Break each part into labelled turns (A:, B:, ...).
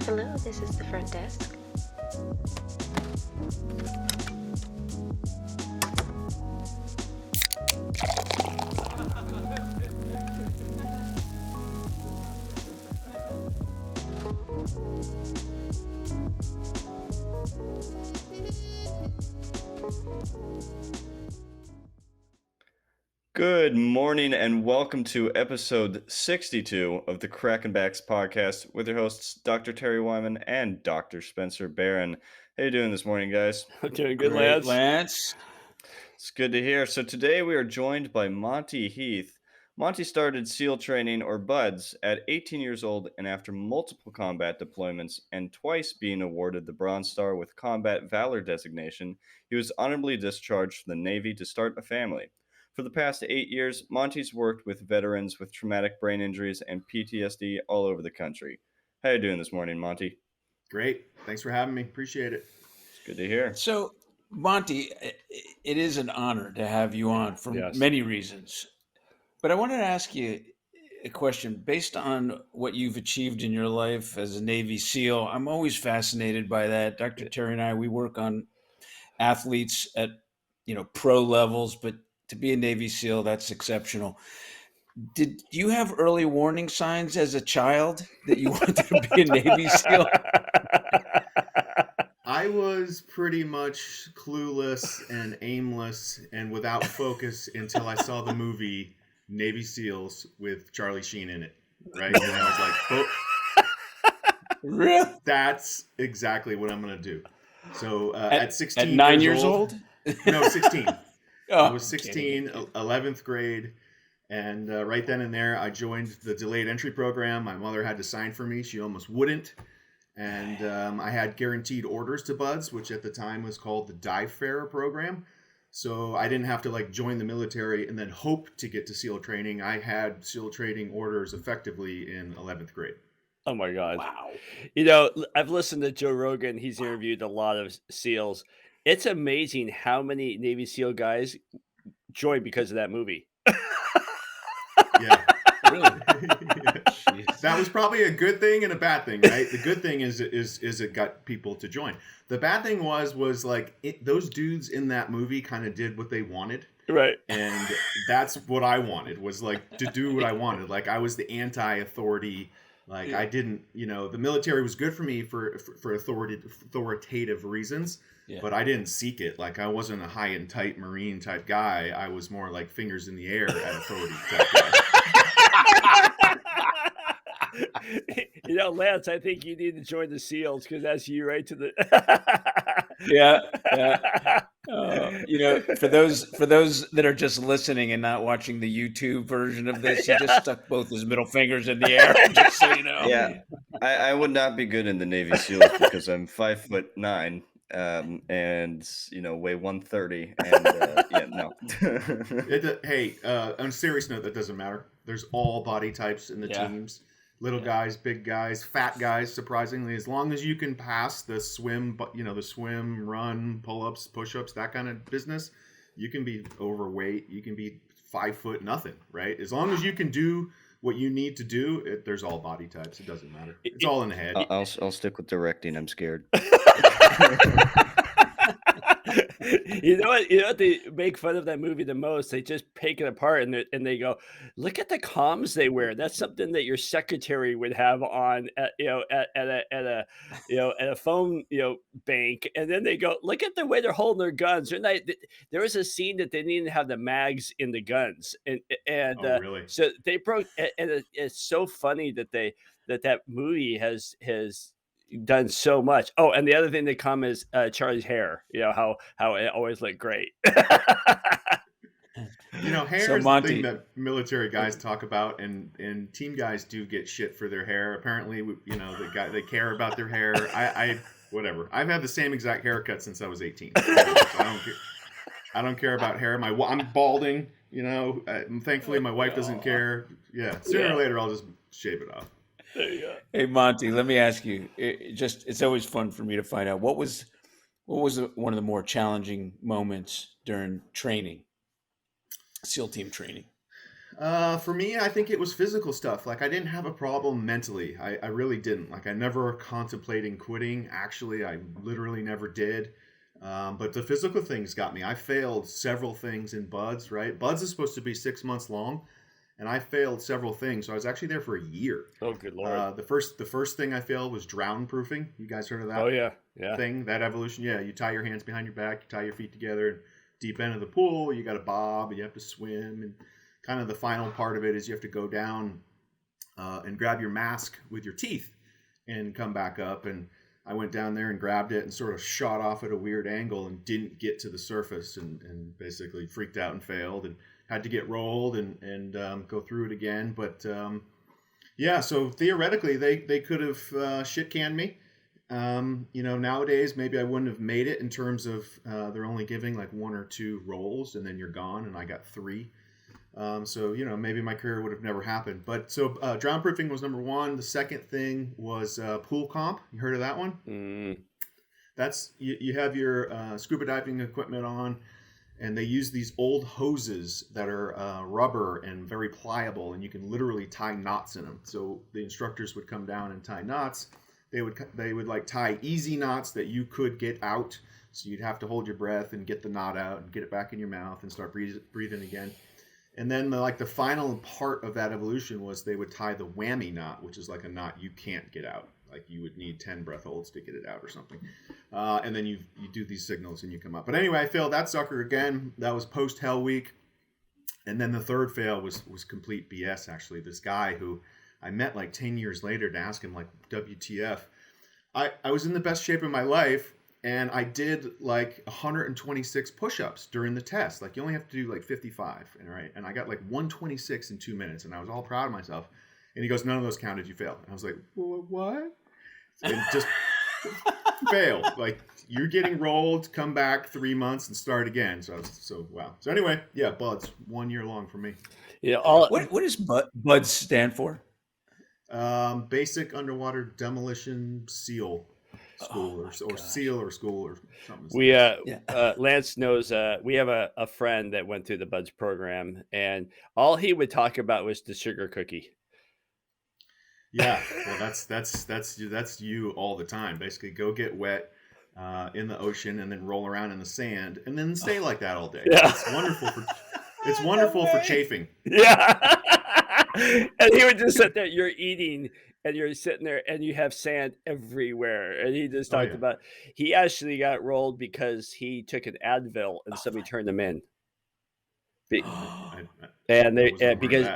A: Hello, this is the front desk.
B: Good morning and welcome to episode 62 of the Crackenbacks podcast with your hosts Dr. Terry Wyman and Dr. Spencer Barron. How you doing this morning, guys?
C: I'm doing good,
D: Great,
C: Lance.
B: It's good to hear. So today we are joined by Monty Heath. Monty started SEAL training, or BUDS, at 18 years old, and after multiple combat deployments and twice being awarded the Bronze Star with Combat Valor designation, he was honorably discharged from the Navy to start a family. For the past 8 years, Monty's worked with veterans with traumatic brain injuries and PTSD all over the country. How you doing this morning, Monty?
D: Great. Thanks for having me. Appreciate it.
B: It's good to hear.
C: So, Monty, it is an honor to have you on for
B: Yes.
C: many reasons. But I wanted to ask you a question based on what you've achieved in your life as a Navy SEAL. I'm always fascinated by that. Dr. Terry and I, we work on athletes at pro levels, but to be a Navy SEAL, that's exceptional. Did you have early warning signs as a child that you wanted to be a Navy SEAL?
D: I was pretty much clueless and aimless and without focus until I saw the movie Navy SEALs with Charlie Sheen in it. Right? And I was like,
C: Really?
D: that's exactly what I'm going to do. So at 16
C: at 9 years old?
D: No, 16.
C: Oh,
D: I was 16, 11th grade. And right then and there, I joined the delayed entry program. My mother had to sign for me. She almost wouldn't. And I had guaranteed orders to BUDS, which at the time was called the Dive Fair program. So I didn't have to join the military and then hope to get to SEAL training. I had SEAL training orders effectively in 11th grade.
E: Oh my God.
C: wow.
E: I've listened to Joe Rogan. He's interviewed a lot of SEALs. It's amazing how many Navy SEAL guys joined because of that movie.
D: Yeah.
C: Really?
D: That was probably a good thing and a bad thing, right? The good thing is it got people to join. The bad thing was those dudes in that movie kind of did what they wanted.
E: Right.
D: And that's what I wanted, was to do what I wanted. I was the anti-authority. I didn't, the military was good for me for authoritative reasons, but I didn't seek it. I wasn't a high and tight Marine type guy. I was more like fingers in the air at authority type guy.
E: Lance, I think you need to join the SEALs because that's you right to the.
C: Yeah. For those that are just listening and not watching the YouTube version of this, he just stuck both his middle fingers in the air, just so you know.
B: Yeah, I would not be good in the Navy SEALs because I'm 5'9", and weigh 130, and no.
D: Hey, on a serious note, that doesn't matter. There's all body types in the teams. Little guys, big guys, fat guys, surprisingly. As long as you can pass the swim, run, pull-ups, push-ups, that kind of business, you can be overweight. You can be 5 foot nothing, right? As long as you can do what you need to do, there's all body types. It doesn't matter. It's all in the head.
B: I'll stick with directing. I'm scared.
E: You know what they make fun of that movie the most? They just pick it apart and they go, look at the comms they wear. That's something that your secretary would have on at a phone bank. And then they go, look at the way they're holding their guns. There was a scene that they didn't even have the mags in the guns, and
D: really?
E: So they broke. And it's so funny that that movie has done so much. Oh, and the other thing that come is Charlie's hair. How it always looked great.
D: Hair is the thing that military guys talk about, and team guys do get shit for their hair. Apparently, they care about their hair. I whatever. I've had the same exact haircut since I was 18. I don't care about hair. I'm balding. Thankfully my wife doesn't care. Yeah, sooner or later I'll just shave it off.
E: There you go.
C: Hey, Monty, let me ask you. It's always fun for me to find out what was one of the more challenging moments during training, SEAL team training.
D: For me, I think it was physical stuff. Like I didn't have a problem mentally. I really didn't. Like I never contemplating quitting. Actually, I literally never did. But the physical things got me. I failed several things in buds. Right, buds is supposed to be 6 months long, and I failed several things. So I was actually there for a year.
E: Oh, good Lord.
D: The first thing I failed was drown proofing. You guys heard of that?
E: Oh, yeah.
D: Thing, that evolution. Yeah, you tie your hands behind your back, you tie your feet together, and deep end of the pool, you got to bob, and you have to swim, and kind of the final part of it is you have to go down and grab your mask with your teeth and come back up. And I went down there and grabbed it and sort of shot off at a weird angle and didn't get to the surface and basically freaked out and failed and had to get rolled and go through it again. But yeah, so theoretically they could have shit canned me. Nowadays maybe I wouldn't have made it in terms of they're only giving like 1 or 2 rolls and then you're gone, and I got 3. So maybe my career would have never happened. But so drown proofing was number 1. The second thing was pool comp. You heard of that one?
E: Mm.
D: That's you have your scuba diving equipment on, and they use these old hoses that are rubber and very pliable, and you can literally tie knots in them. So the instructors would come down and tie knots. They would like tie easy knots that you could get out. So you'd have to hold your breath and get the knot out and get it back in your mouth and start breathing again. And then the final part of that evolution was they would tie the whammy knot, which is like a knot you can't get out. Like you would need 10 breath holds to get it out or something. And then you do these signals and you come up. But anyway, I failed that sucker again. That was post Hell Week. And then the third fail was complete BS, actually. This guy who I met like 10 years later to ask him like, WTF. I was in the best shape of my life. And I did like 126 push-ups during the test. Like you only have to do like 55, and I got like 126 in 2 minutes, and I was all proud of myself. And he goes, "None of those counted. You failed." And I was like, "What?" And just failed. Like you're getting rolled. Come back 3 months and start again. So wow. So anyway, yeah, buds 1 year long for me.
E: Yeah.
C: What does BUDS stand for?
D: Basic Underwater Demolition SEAL. School or SEAL or school or something.
E: We Lance knows we have a friend that went through the BUDS program, and all he would talk about was the sugar cookie.
D: Yeah, well, that's you all the time. Basically, go get wet in the ocean and then roll around in the sand and then stay like that all day.
E: Yeah.
D: It's wonderful for chafing.
E: Yeah. And he would just sit there. You're eating. And you're sitting there and you have sand everywhere. And he just talked about, he actually got rolled because he took an Advil and somebody turned him in. Because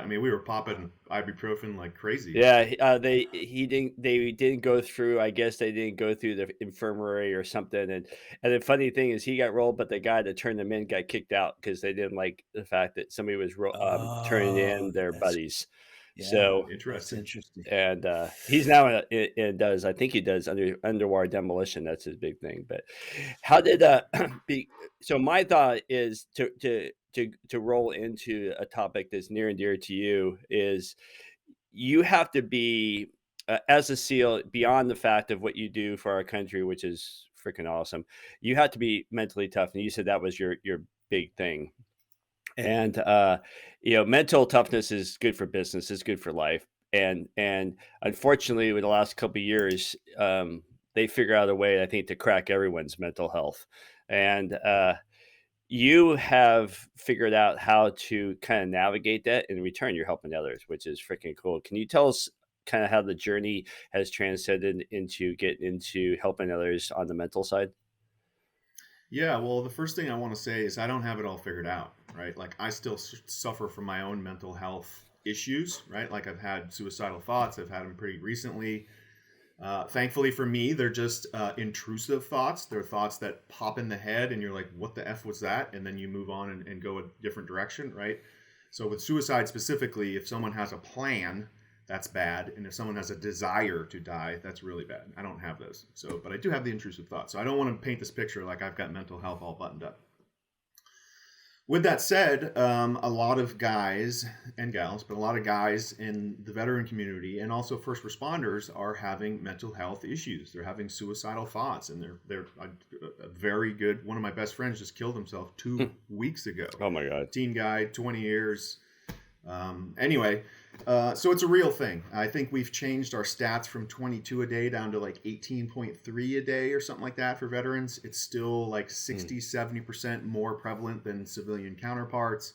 D: we were popping ibuprofen like crazy.
E: Yeah, they didn't go through. I guess they didn't go through the infirmary or something. And the funny thing is, he got rolled, but the guy that turned him in got kicked out because they didn't like the fact that somebody was turning in their buddies.
C: Yeah,
E: so
C: interesting.
E: And he's now I think he does underwater demolition. That's his big thing. But how did so my thought is to roll into a topic that's near and dear to you is you have to be as a SEAL, beyond the fact of what you do for our country, which is freaking awesome. You have to be mentally tough, and you said that was your big thing. And mental toughness is good for business, is good for life. And unfortunately, with the last couple of years, they figure out a way, I think, to crack everyone's mental health. And you have figured out how to kind of navigate that. In return, you're helping others, which is freaking cool. Can you tell us kind of how the journey has transcended into getting into helping others on the mental side?
D: Yeah, well, the first thing I want to say is I don't have it all figured out, right? Like I still suffer from my own mental health issues, right? Like I've had suicidal thoughts. I've had them pretty recently. Thankfully for me, they're just intrusive thoughts. They're thoughts that pop in the head and you're like, what the F was that? And then you move on and go a different direction, right? So with suicide specifically, if someone has a plan, that's bad. And if someone has a desire to die, that's really bad. I don't have those. But I do have the intrusive thoughts. So I don't want to paint this picture like I've got mental health all buttoned up. With that said, a lot of guys and gals, but a lot of guys in the veteran community and also first responders are having mental health issues. They're having suicidal thoughts, and they're a very good. One of my best friends just killed himself 2 weeks ago.
E: Oh my God!
D: Teen guy, 20 years. Anyway, so it's a real thing. I think we've changed our stats from 22 a day down to like 18.3 a day or something like that for veterans. It's still like 60, 70% more prevalent than civilian counterparts.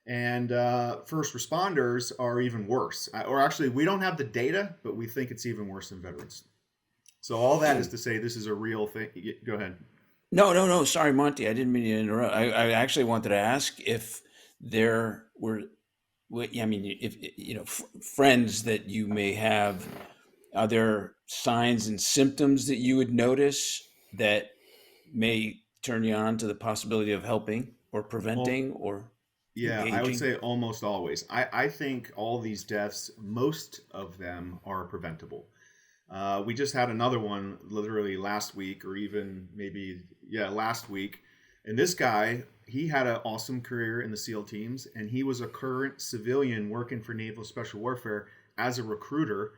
D: And first responders are even worse. Or actually, we don't have the data, but we think it's even worse than veterans. So all that is to say this is a real thing. Go ahead.
C: No. Sorry, Monty. I didn't mean to interrupt. I actually wanted to ask if there were, I mean, if friends that you may have, are there signs and symptoms that you would notice that may turn you on to the possibility of helping or preventing or
D: Yeah, I would
C: engaging?
D: say almost always. I think all these deaths, most of them are preventable. We just had another one literally last week, or even maybe, last week. And this guy, he had an awesome career in the SEAL teams, and he was a current civilian working for Naval Special Warfare as a recruiter.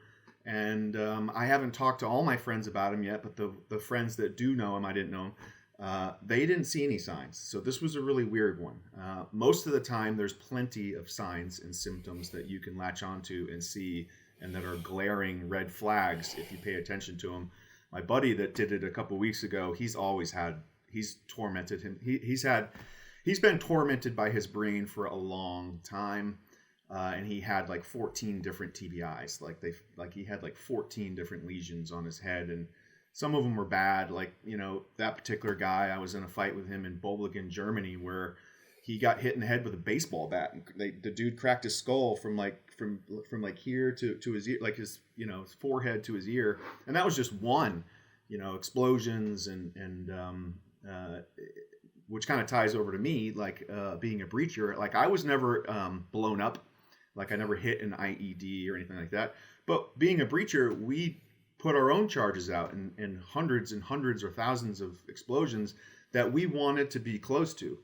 D: And I haven't talked to all my friends about him yet, but the friends that do know him, I didn't know him. They didn't see any signs. So this was a really weird one. Most of the time, there's plenty of signs and symptoms that you can latch onto and see, and that are glaring red flags if you pay attention to them. My buddy that did it a couple weeks ago, he's tormented him. He's been tormented by his brain for a long time. And he had like 14 different TBIs. He had like 14 different lesions on his head, and some of them were bad. Like, that particular guy, I was in a fight with him in Boblingen, Germany, where he got hit in the head with a baseball bat, and the dude cracked his skull from here to his ear, like his forehead to his ear, and that was just one, explosions and which kind of ties over to me, like being a breacher. Like, I was never blown up, like I never hit an IED or anything like that. But being a breacher, we put our own charges out in hundreds and hundreds or thousands of explosions that we wanted to be close to.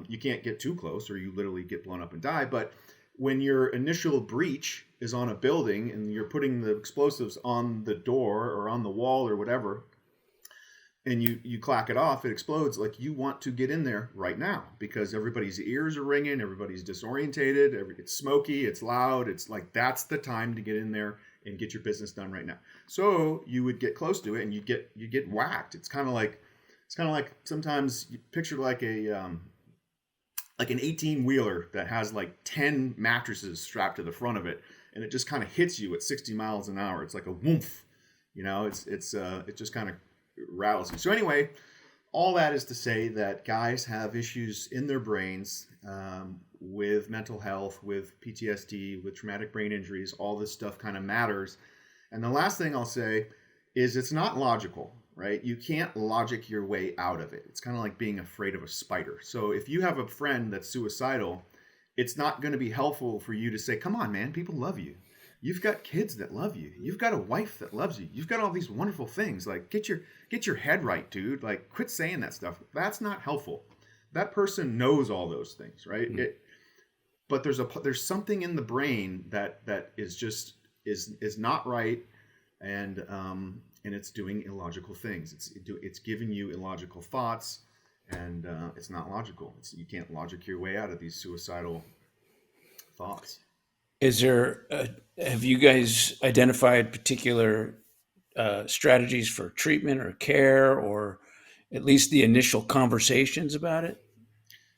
D: You can't get too close or you literally get blown up and die. But when your initial breach is on a building and you're putting the explosives on the door or on the wall or whatever, and you clack it off, it explodes. Like, you want to get in there right now because everybody's ears are ringing, everybody's disorientated, it's smoky, it's loud. It's like, that's the time to get in there and get your business done right now. So you would get close to it and you get whacked. It's kind of like sometimes you picture like an 18-wheeler that has like 10 mattresses strapped to the front of it, and it just kind of hits you at 60 miles an hour. It's like a woomph, it just kind of rattles you. So anyway, all that is to say that guys have issues in their brains, with mental health, with PTSD, with traumatic brain injuries. All this stuff kind of matters. And the last thing I'll say is it's not logical, right? You can't logic your way out of it. It's kind of like being afraid of a spider. So if you have a friend that's suicidal, it's not going to be helpful for you to say, come on, man, people love you. You've got kids that love you. You've got a wife that loves you. You've got all these wonderful things. Like, get your head right, dude. Like, quit saying that stuff. That's not helpful. That person knows all those things, right? But there's something in the brain that is not right, and it's doing illogical things. It's giving you illogical thoughts, and it's not logical. You can't logic your way out of these suicidal thoughts.
C: Have you guys identified particular strategies for treatment or care, or at least the initial conversations about it?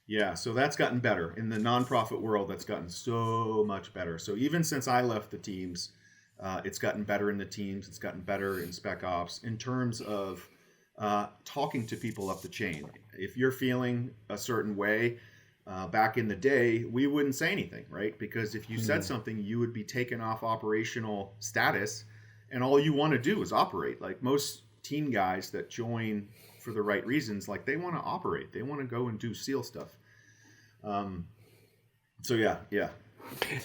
D: Yeah, so that's gotten better. In the nonprofit world, that's gotten so much better. So even since I left the teams, it's gotten better in the teams. It's gotten better in Spec Ops in terms of talking to people up the chain. If you're feeling a certain way, back in the day, we wouldn't say anything, right? Because if you said something, you would be taken off operational status, and all you want to do is operate. Like, most team guys that join for the right reasons, like, they want to operate. They want to go and do SEAL stuff. So yeah.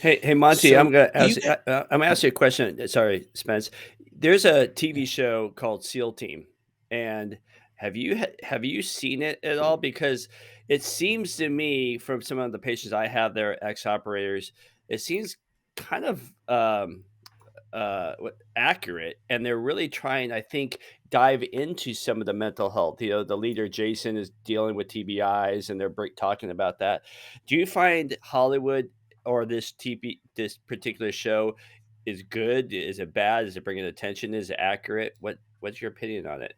E: Hey, Monty,
C: So
E: I'm gonna ask you a question. Sorry, Spence. There's a TV show called SEAL Team, and have you seen it at all? Because it seems to me, from some of the patients I have, they're ex-operators, it seems kind of accurate, and they're really trying, I think, dive into some of the mental health. The leader Jason is dealing with TBIs, and they're talking about that. Do you find Hollywood or this particular show is good? Is it bad? Is it bringing attention? Is it accurate? What's your opinion on it?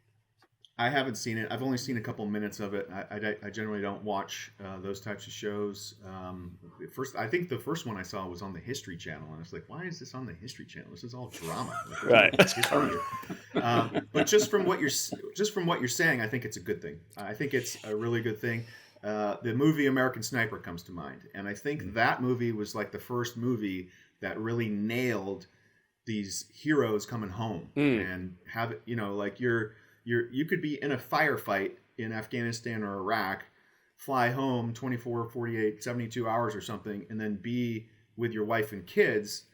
D: I haven't seen it. I've only seen a couple minutes of it. I generally don't watch those types of shows. I think the first one I saw was on the History Channel, and I was like, "Why is this on the History Channel? This is all drama." Like,
E: Right.
D: history here. But just from what you're saying, I think it's a good thing. I think it's a really good thing. The movie American Sniper comes to mind, and I think that movie was like the first movie that really nailed these heroes coming home and have it. Like you could be in a firefight in Afghanistan or Iraq, fly home 24, 48, 72 hours or something, and then be with your wife and kids,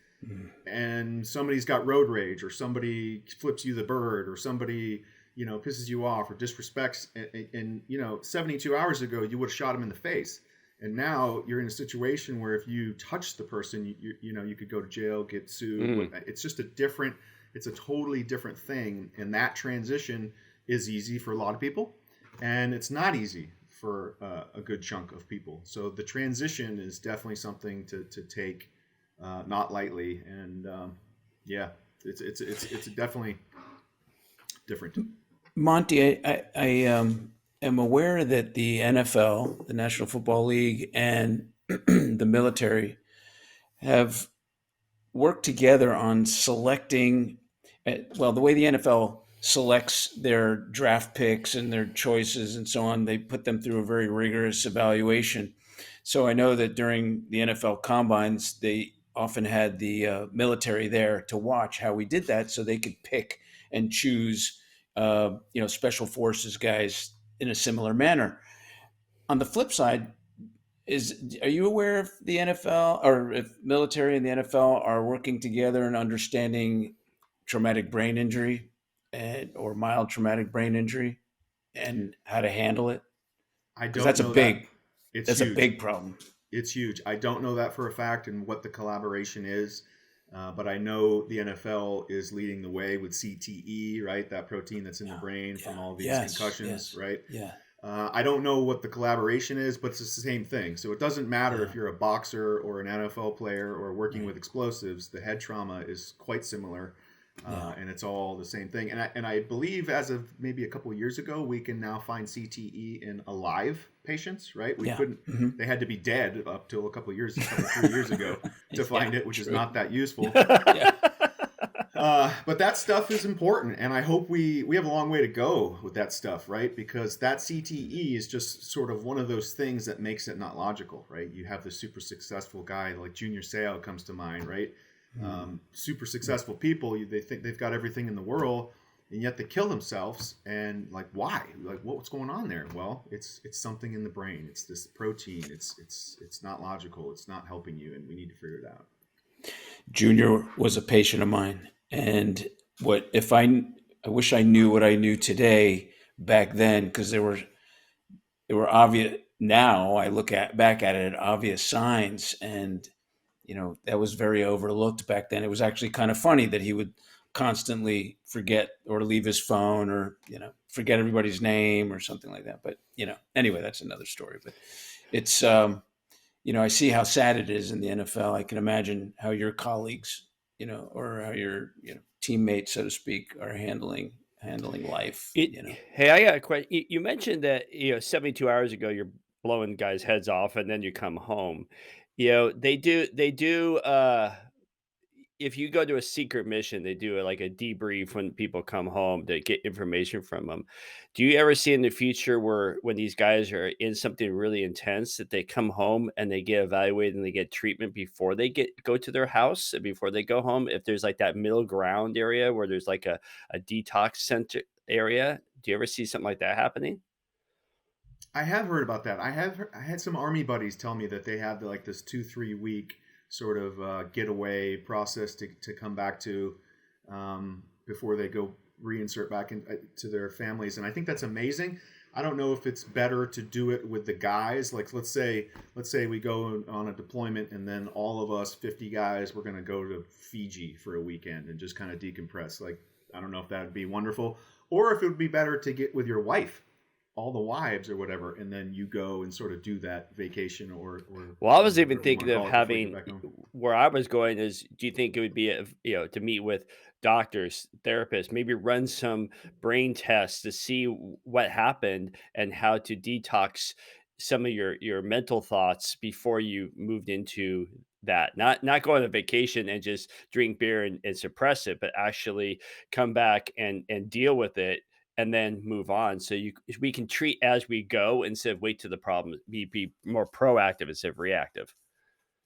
D: and somebody's got road rage, or somebody flips you the bird, or somebody, pisses you off or disrespects, and 72 hours ago, you would have shot him in the face. And now you're in a situation where if you touch the person, you could go to jail, get sued. It's just it's a totally different thing. And that transition is easy for a lot of people, and it's not easy for a good chunk of people. So the transition is definitely something to take not lightly. And it's definitely different.
C: Monty, I am aware that the NFL, the National Football League, and the military have worked together on selecting, the way the NFL selects their draft picks and their choices and so on, they put them through a very rigorous evaluation. So I know that during the NFL combines, they often had the military there to watch how we did that, so they could pick and choose special forces guys in a similar manner. On the flip side, are you aware if the NFL or if military and the NFL are working together in understanding traumatic brain injury or mild traumatic brain injury and how to handle it?
D: I
C: Because
D: don't
C: that's
D: know
C: a big
D: that.
C: that's
D: huge.
C: a big problem.
D: It's huge. I don't know that for a fact and what the collaboration is, but I know the NFL is leading the way with CTE, right? That protein that's in the brain from all these concussions, right?
C: Yeah.
D: I don't know what the collaboration is, but it's the same thing. So it doesn't matter if you're a boxer or an NFL player or working with explosives. The head trauma is quite similar, and it's all the same thing. And I believe as of maybe a couple of years ago, we can now find CTE in alive patients, right? We couldn't. They had to be dead up till a couple of 3 years ago to find it, which is not that useful. But that stuff is important, and I hope we have a long way to go with that stuff, right? Because that CTE is just sort of one of those things that makes it not logical, right? You have the super successful guy like Junior Seau comes to mind, right? Super successful people, they think they've got everything in the world, and yet they kill themselves. And like, why? Like, what's going on there? Well, it's something in the brain. It's this protein. It's not logical. It's not helping you, and we need to figure it out.
C: Junior was a patient of mine, and I wish I knew what I knew today back then, because there were obvious. Now I look back at it, obvious signs, and that was very overlooked back then. It was actually kind of funny that he would constantly forget or leave his phone, or forget everybody's name or something like that. But anyway, that's another story. But it's I see how sad it is in the NFL. I can imagine how your colleagues, or how your teammates, so to speak, are handling life.
E: Hey, I got a question. You mentioned that 72 hours ago you're blowing guys' heads off, and then you come home. They do. If you go to a secret mission, they do like a debrief when people come home to get information from them. Do you ever see in the future where when these guys are in something really intense that they come home and they get evaluated and they get treatment before they go to their house and before they go home? If there's like that middle ground area where there's like a detox center area, do you ever see something like that happening?
D: I have heard about that. I had some Army buddies tell me that they have like this 2-3 week sort of getaway process to come back to before they go reinsert back into their families. And I think that's amazing. I don't know if it's better to do it with the guys. Like, let's say we go on a deployment, and then all of us 50 guys, we're going to go to Fiji for a weekend and just kind of decompress. Like, I don't know if that would be wonderful, or if it would be better to get with your wife all the wives or whatever, and then you go and sort of do that vacation or
E: Well, I was even
D: whatever you want
E: thinking
D: to
E: of
D: call it before you get
E: having
D: back home.
E: where I was going is, do you think it would be, to meet with doctors, therapists, maybe run some brain tests to see what happened and how to detox some of your mental thoughts before you moved into that. Not go on a vacation and just drink beer and suppress it, but actually come back and deal with it and then move on. So we can treat as we go instead of wait to the problem. Be more proactive instead of reactive.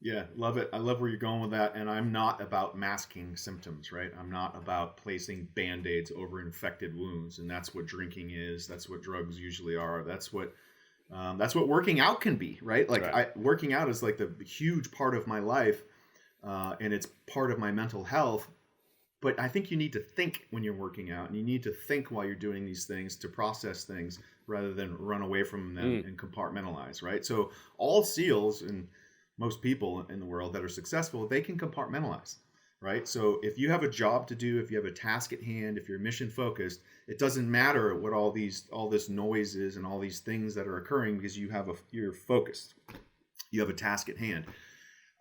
D: Yeah, love it. I love where you're going with that. And I'm not about masking symptoms, right? I'm not about placing band-aids over infected wounds. And that's what drinking is. That's what drugs usually are. That's what working out can be, right? Like
E: Right.
D: working out is like the huge part of my life, and it's part of my mental health. But I think you need to think when you're working out, and you need to think while you're doing these things to process things rather than run away from them and compartmentalize, right? So all SEALs and most people in the world that are successful, they can compartmentalize, right? So if you have a job to do, if you have a task at hand, if you're mission focused, it doesn't matter what all this noise is and all these things that are occurring, because you're focused. You have a task at hand,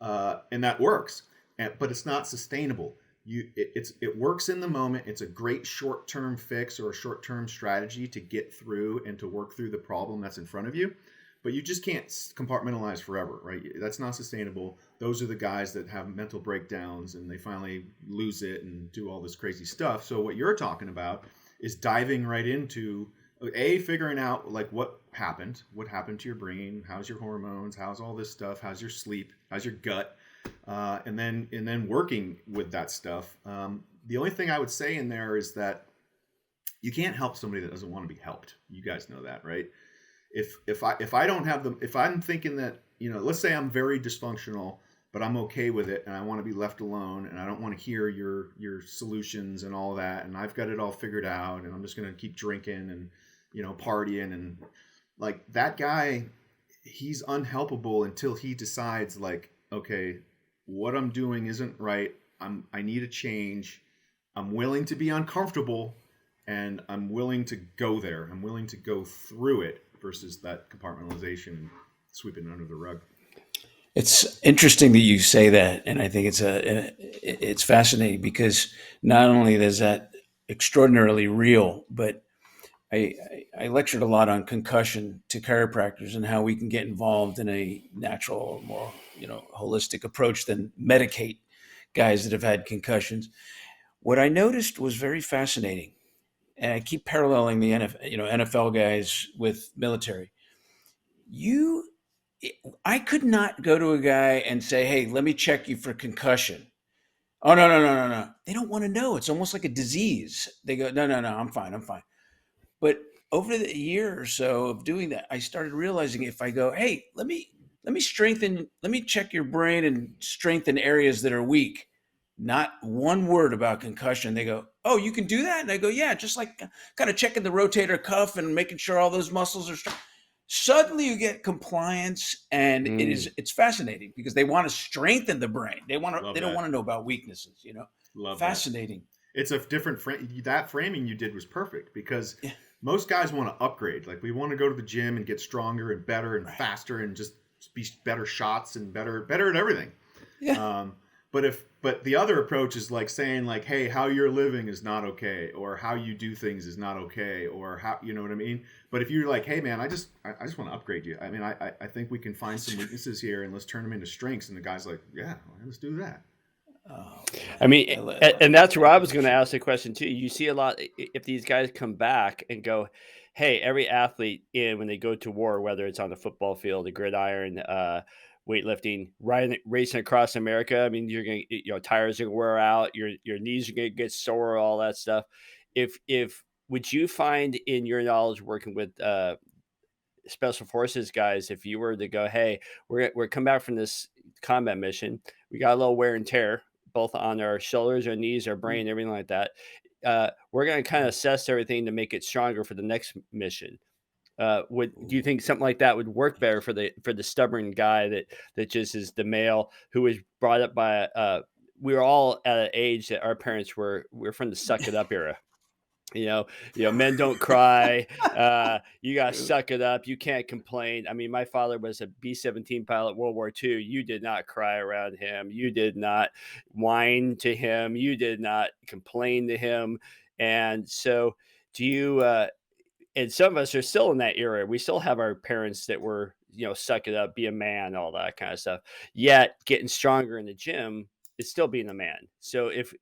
D: and that works. But it's not sustainable. It works in the moment. It's a great short-term fix or a short-term strategy to get through and to work through the problem that's in front of you. But you just can't compartmentalize forever, right? That's not sustainable. Those are the guys that have mental breakdowns and they finally lose it and do all this crazy stuff. So what you're talking about is diving right into figuring out like what happened to your brain, how's your hormones, how's all this stuff, how's your sleep, how's your gut, and then working with that stuff. The only thing I would say in there is that you can't help somebody that doesn't want to be helped. You guys know that, right? If I don't have them, if I'm thinking that, let's say I'm very dysfunctional, but I'm okay with it and I want to be left alone and I don't want to hear your solutions and all that, and I've got it all figured out and I'm just going to keep drinking and partying, and like that guy, he's unhelpable until he decides like, okay, what I'm doing isn't right. I need a change. I'm willing to be uncomfortable and I'm willing to go there. I'm willing to go through it versus that compartmentalization and sweeping it under the rug.
C: It's interesting that you say that, and I think it's fascinating because not only is that extraordinarily real, but I lectured a lot on concussion to chiropractors and how we can get involved in a natural, more holistic approach than medicate guys that have had concussions. What I noticed was very fascinating, and I keep paralleling the NFL guys with military. I could not go to a guy and say, "Hey, let me check you for concussion." Oh, no. They don't want to know. It's almost like a disease. They go, no, I'm fine. But over the year or so of doing that, I started realizing if I go, "Hey, let me check your brain and strengthen areas that are weak." Not one word about concussion. They go, "Oh, you can do that?" And I go, "Yeah, just like kind of checking the rotator cuff and making sure all those muscles are strong." Suddenly you get compliance, and it's fascinating because they want to strengthen the brain. They don't want to know about weaknesses,
D: Love
C: fascinating.
D: That. It's a different that framing you did was perfect because most guys want to upgrade. Like we want to go to the gym and get stronger and better and faster and just be better shots and better at everything.
C: Yeah.
D: But the other approach is like saying like, hey, how you're living is not okay, or how you do things is not okay, or how, you know what I mean? But if you're like, hey man, I just want to upgrade you. I mean, I think we can find some weaknesses here and let's turn them into strengths. And the guy's like, yeah, let's do that.
E: Oh, I mean, and that's where I was going to ask the question too. You see a lot if these guys come back and go, hey, every athlete when they go to war, whether it's on the football field, the gridiron, weightlifting, racing across America. I mean, you're going to, tires are going to wear out, your knees are going to get sore, all that stuff. If would you find in your knowledge working with special forces guys, if you were to go, hey, we're coming back from this combat mission, we got a little wear and tear, both on our shoulders, our knees, our brain, everything like that. We're going to kind of assess everything to make it stronger for the next mission. Do you think something like that would work better for the stubborn guy that just is the male who was brought up by we were all at an age that our parents we're from the suck it up era. Men don't cry. You got to suck it up. You can't complain. I mean, my father was a B-17 pilot, World War II. You did not cry around him. You did not whine to him. You did not complain to him. And so, do you? And some of us are still in that era. We still have our parents that were, suck it up, be a man, all that kind of stuff. Yet getting stronger in the gym is still being a man. So if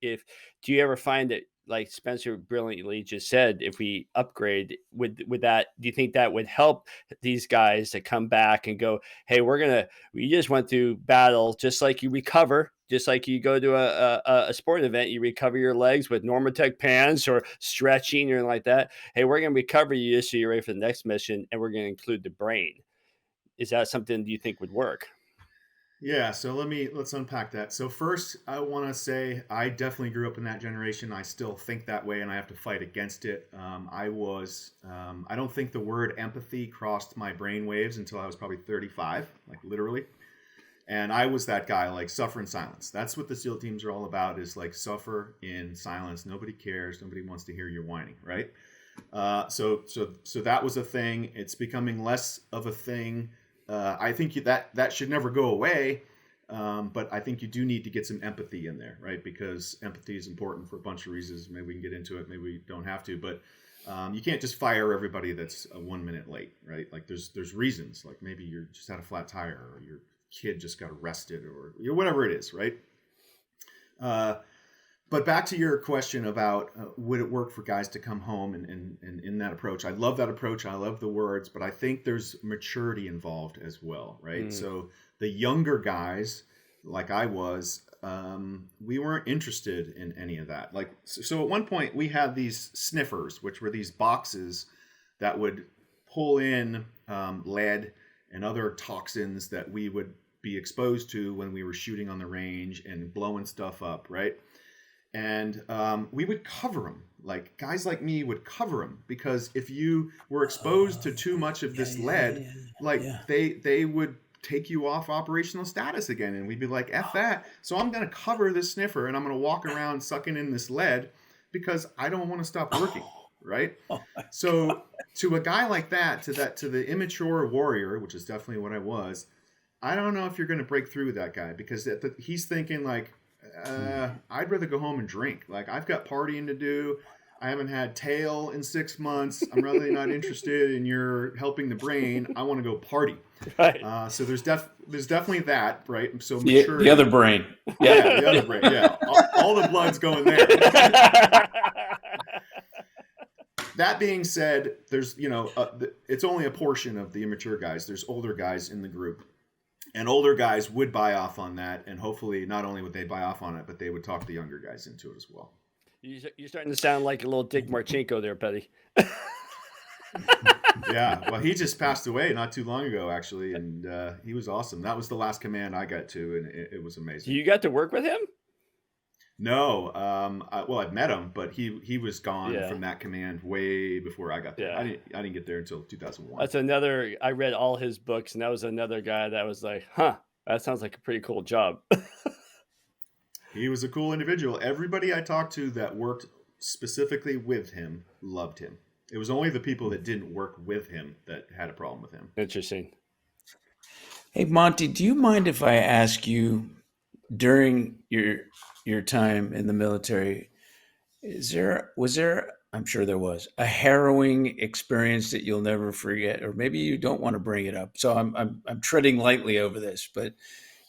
E: do you ever find that, like Spencer brilliantly just said, if we upgrade, would that, do you think that would help these guys to come back and go, hey, we just went through battle, just like you recover, just like you go to a sporting event, you recover your legs with Normatec pants or stretching or like that. Hey, we're going to recover you just so you're ready for the next mission, and we're going to include the brain. Is that something you think would work?
D: Yeah, so let's unpack that. So first, I want to say I definitely grew up in that generation. I still think that way, and I have to fight against it. I don't think the word empathy crossed my brain waves until I was probably 35, like literally. And I was that guy, like, suffer in silence. That's what the SEAL teams are all about, is like suffer in silence. Nobody cares. Nobody wants to hear you whining, right? So that was a thing. It's becoming less of a thing. I think that should never go away, but I think you do need to get some empathy in there, right? Because empathy is important for a bunch of reasons. Maybe we can get into it. Maybe we don't have to, but you can't just fire everybody that's 1 minute late, right? Like there's reasons. Like maybe you're just had a flat tire, or your kid just got arrested, or whatever it is, right? But back to your question about would it work for guys to come home and in that approach. I love that approach. I love the words, but I think there's maturity involved as well, right? So the younger guys, like I was, we weren't interested in any of that. Like, so at one point we had these sniffers, which were these boxes that would pull in lead and other toxins that we would be exposed to when we were shooting on the range and blowing stuff up, right? And we would cover them. Like, guys like me would cover them, because if you were exposed to too much of this lead, they would take you off operational status again, and we'd be like, F that. So I'm going to cover this sniffer, and I'm going to walk around sucking in this lead because I don't want to stop working, right? So to a guy like that, to the immature warrior, which is definitely what I was, I don't know if you're going to break through with that guy, because he's thinking like, I'd rather go home and drink. Like, I've got partying to do. I haven't had tail in 6 months. I'm really not interested in your helping the brain. I want to go party.
E: Right.
D: So there's definitely that, right? So
C: the other brain.
D: Yeah, the other brain. Yeah, all the blood's going there. That being said, there's it's only a portion of the immature guys. There's older guys in the group. And older guys would buy off on that, and hopefully not only would they buy off on it, but they would talk the younger guys into it as well.
E: You're starting to sound like a little Dick Marchenko there, Petty.
D: Yeah, well, he just passed away not too long ago, actually, and he was awesome. That was the last command I got to, and it was amazing.
E: You got to work with him?
D: No, I'd met him, but he was gone from that command way before I got there. Yeah. I didn't get there until 2001.
E: That's another. I read all his books, and that was another guy that was like, "Huh, that sounds like a pretty cool job."
D: He was a cool individual. Everybody I talked to that worked specifically with him loved him. It was only the people that didn't work with him that had a problem with him.
E: Interesting.
C: Hey, Monty, do you mind if I ask you, during your time in the military, was there, I'm sure there was, a harrowing experience that you'll never forget, or maybe you don't want to bring it up. So I'm treading lightly over this, but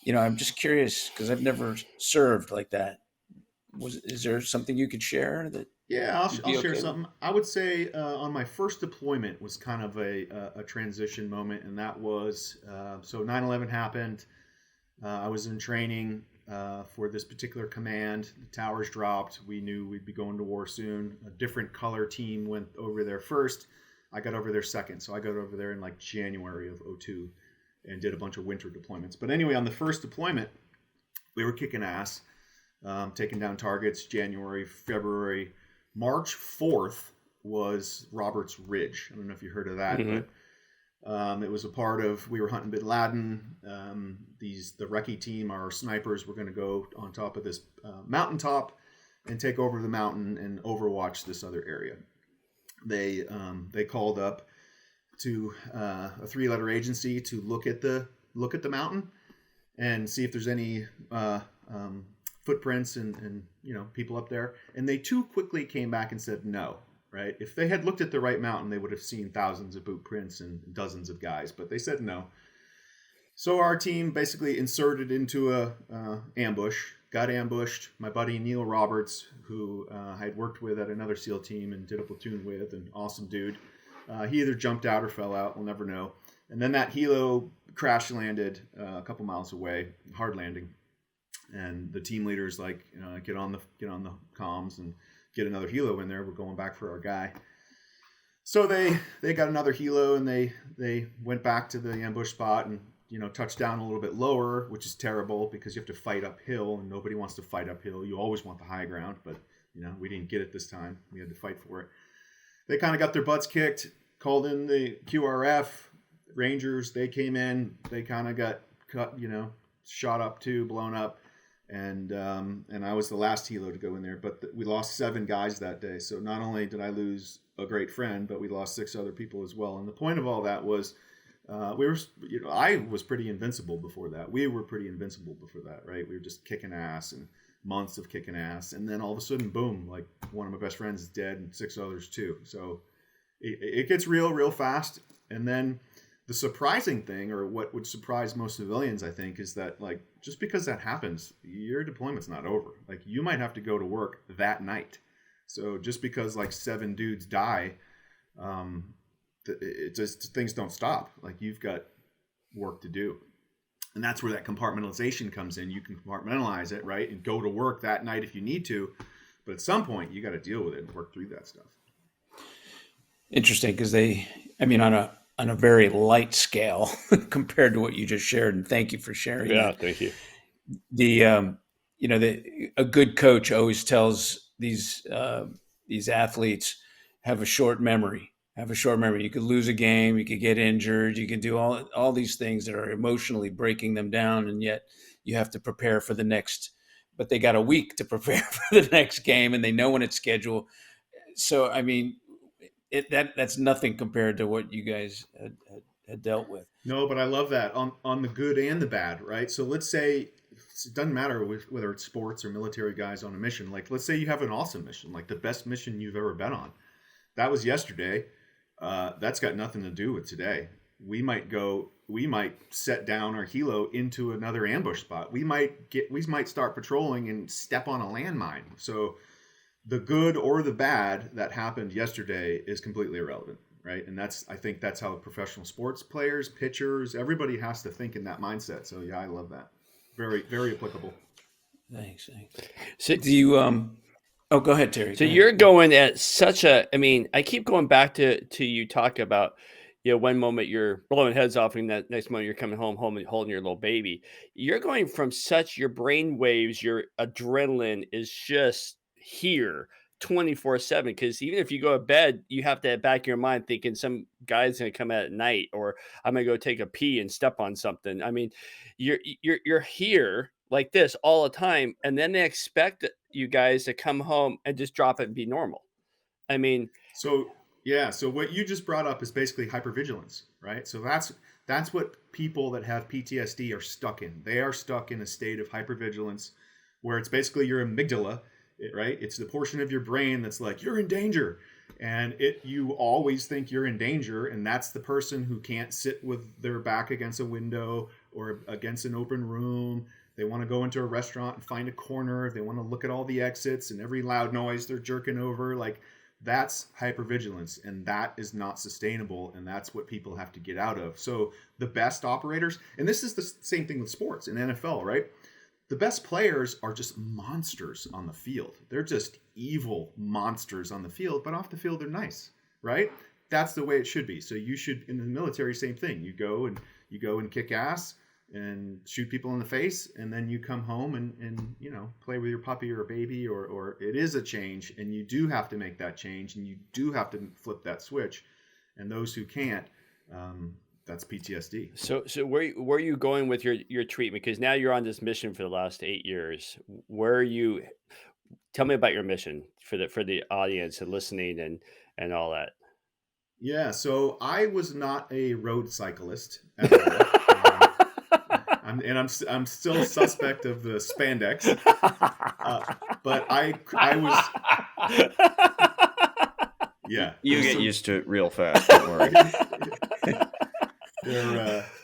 C: I'm just curious, because I've never served like that. Is there something you could share that?
D: Yeah, I'll share something. I would say on my first deployment was kind of a transition moment, and that was so 9/11 happened. I was in training for this particular command. The towers dropped. We knew we'd be going to war soon. A different color team went over there first. I got over there second. So I got over there in like January of 2002 and did a bunch of winter deployments. But anyway, on the first deployment, we were kicking ass, taking down targets. January, February, March 4th was Roberts Ridge. I don't know if you heard of that, but it was a part of, we were hunting Bin Laden. The recce team, our snipers, were going to go on top of this mountaintop and take over the mountain and overwatch this other area. They called up to a 3-letter agency to look at the mountain and see if there's any footprints and people up there. And they too quickly came back and said no. Right? If they had looked at the right mountain, they would have seen thousands of boot prints and dozens of guys. But they said no. So our team basically inserted into a ambush. Got ambushed. My buddy Neil Roberts, who I had worked with at another SEAL team and did a platoon with, an awesome dude. He either jumped out or fell out. We'll never know. And then that helo crash landed a couple miles away, hard landing. And the team leader's like, get on the comms and get another helo in there. We're going back for our guy. So they got another helo and they went back to the ambush spot and touched down a little bit lower, which is terrible because you have to fight uphill and nobody wants to fight uphill. You always want the high ground, but we didn't get it this time. We had to fight for it. They kind of got their butts kicked, called in the QRF Rangers. They came in, they kind of got cut, shot up too, blown up. And I was the last helo to go in there, but we lost 7 guys that day. So not only did I lose a great friend, but we lost 6 other people as well. And the point of all that was, I was pretty invincible before that. We were pretty invincible before that, right? We were just kicking ass and months of kicking ass, and then all of a sudden, boom! Like one of my best friends is dead, and 6 others too. So it gets real fast. And then the surprising thing, or what would surprise most civilians, I think, is that like just because that happens, your deployment's not over. Like you might have to go to work that night. So just because like 7 dudes die, it just things don't stop. Like you've got work to do, and that's where that compartmentalization comes in. You can compartmentalize it, right, and go to work that night if you need to, but at some point you got to deal with it and work through that stuff.
C: Interesting, because on a very light scale compared to what you just shared, and thank you for sharing.
E: Yeah,
C: that.
E: thank you.
C: A good coach always tells these athletes have a short memory. You could lose a game, you could get injured, you could do all these things that are emotionally breaking them down, and yet you have to prepare for the next. But they got a week to prepare for the next game, and they know when it's scheduled. So that's nothing compared to what you guys had dealt with.
D: No, but I love that on the good and the bad, right? So let's say it doesn't matter whether it's sports or military guys on a mission. Like let's say you have an awesome mission, like the best mission you've ever been on. That was yesterday. That's got nothing to do with today. We might set down our helo into another ambush spot. We might start patrolling and step on a landmine. So the good or the bad that happened yesterday is completely irrelevant, right? And I think that's how professional sports players, pitchers, everybody has to think in that mindset. So yeah, I love that. Very, very applicable.
C: Thanks. So do you oh, go ahead, Terry.
E: So you're going at such I keep going back to you talk about, one moment you're blowing heads off and that next moment you're coming home and holding your little baby. You're going from your brain waves, your adrenaline is just here 24/7. Because even if you go to bed, you have to have back in your mind thinking some guy's going to come out at night, or I'm going to go take a pee and step on something. I mean, you're here like this all the time, and then they expect you guys to come home and just drop it and be normal. I mean,
D: so what you just brought up is basically hypervigilance, right? So that's what people that have PTSD are stuck in. They are stuck in a state of hypervigilance where it's basically your amygdala, right? It's the portion of your brain that's like, you're in danger. And you always think you're in danger, and that's the person who can't sit with their back against a window or against an open room. They want to go into a restaurant and find a corner. They want to look at all the exits and every loud noise they're jerking over. Like that's hypervigilance, and that is not sustainable. And that's what people have to get out of. So the best operators, and this is the same thing with sports in NFL, right? The best players are just monsters on the field. They're just evil monsters on the field, but off the field, they're nice, right? That's the way it should be. So you should, in the military, same thing. You go and kick ass and shoot people in the face, and then you come home and play with your puppy or a baby, or it is a change, and you do have to make that change, and you do have to flip that switch. And those who can't, that's PTSD.
E: So where are you going with your treatment? Because now you're on this mission for the last 8 years. Where are you? tell me about your mission for the audience and listening and all that.
D: Yeah, so I was not a road cyclist at all. I'm still suspect of the spandex, but I was, yeah.
B: You get used to it real fast. Don't worry.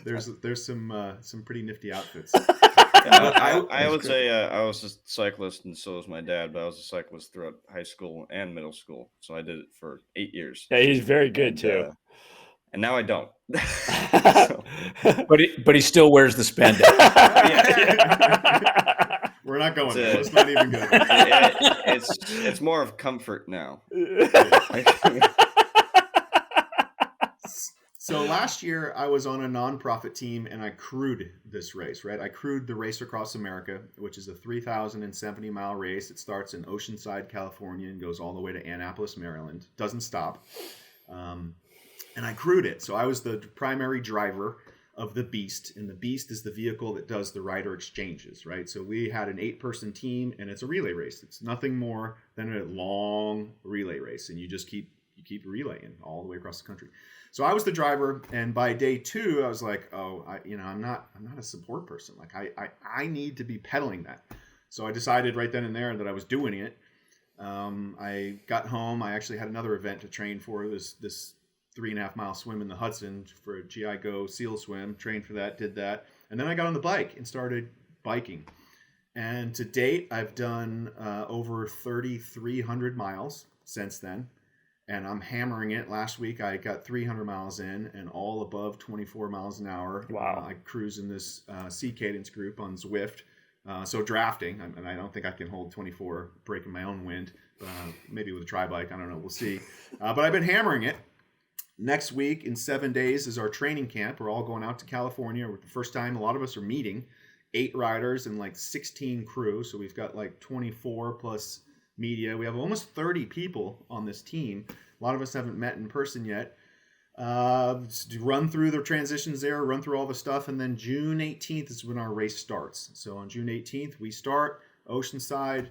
D: There's some pretty nifty outfits.
B: I would say I was a cyclist, and so was my dad. But I was a cyclist throughout high school and middle school, so I did it for 8 years.
E: Yeah, he's very good
B: And,
E: too.
B: And now I don't. So,
C: But he still wears the spandex.
D: We're not going there.
B: It's
D: Let's not even go there.
B: it's more of comfort now.
D: So last year I was on a nonprofit team and I crewed this race, right? I crewed the Race Across America, which is a 3,070-mile race. It starts in Oceanside, California, and goes all the way to Annapolis, Maryland. Doesn't stop. And I crewed it. So I was the primary driver of the Beast, and the Beast is the vehicle that does the rider exchanges, right? So we had an 8-person team, and it's a relay race. It's nothing more than a long relay race, and you keep relaying all the way across the country. So I was the driver, and by day 2, I was like, I'm not a support person. Like I need to be pedaling that. So I decided right then and there that I was doing it. I got home. I actually had another event to train for, this 3.5-mile swim in the Hudson for a GI Go SEAL swim. Trained for that, did that, and then I got on the bike and started biking. And to date, I've done over 3,300 miles since then. And I'm hammering it. Last week, I got 300 miles in and all above 24 miles an hour.
E: Wow.
D: I cruise in this C Cadence group on Zwift. So drafting, and I don't think I can hold 24 breaking my own wind. Maybe with a tri-bike, I don't know. We'll see. But I've been hammering it. Next week, in 7 days, is our training camp. We're all going out to California. For the first time, a lot of us are meeting. 8 riders and like 16 crew. So we've got like 24 plus media. We have almost 30 people on this team. A lot of us haven't met in person yet. Run through the transitions there, run through all the stuff, and then June 18th is when our race starts. So on June 18th, we start Oceanside,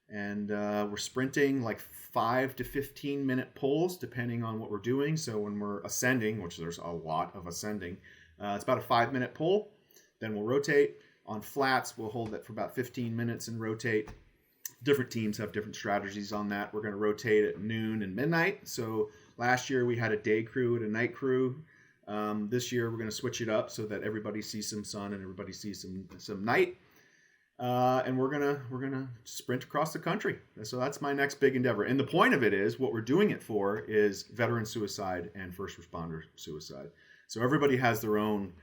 D: and we're sprinting like 5 to 15 minute pulls, depending on what we're doing. So when we're ascending, which there's a lot of ascending, it's about a 5-minute pull. Then we'll rotate. On flats, we'll hold that for about 15 minutes and rotate. Different teams have different strategies on that. We're going to rotate at noon and midnight. So last year we had a day crew and a night crew. This year we're going to switch it up so that everybody sees some sun and everybody sees some night. And we're gonna sprint across the country. So that's my next big endeavor. And the point of it is, what we're doing it for is veteran suicide and first responder suicide. So everybody has their own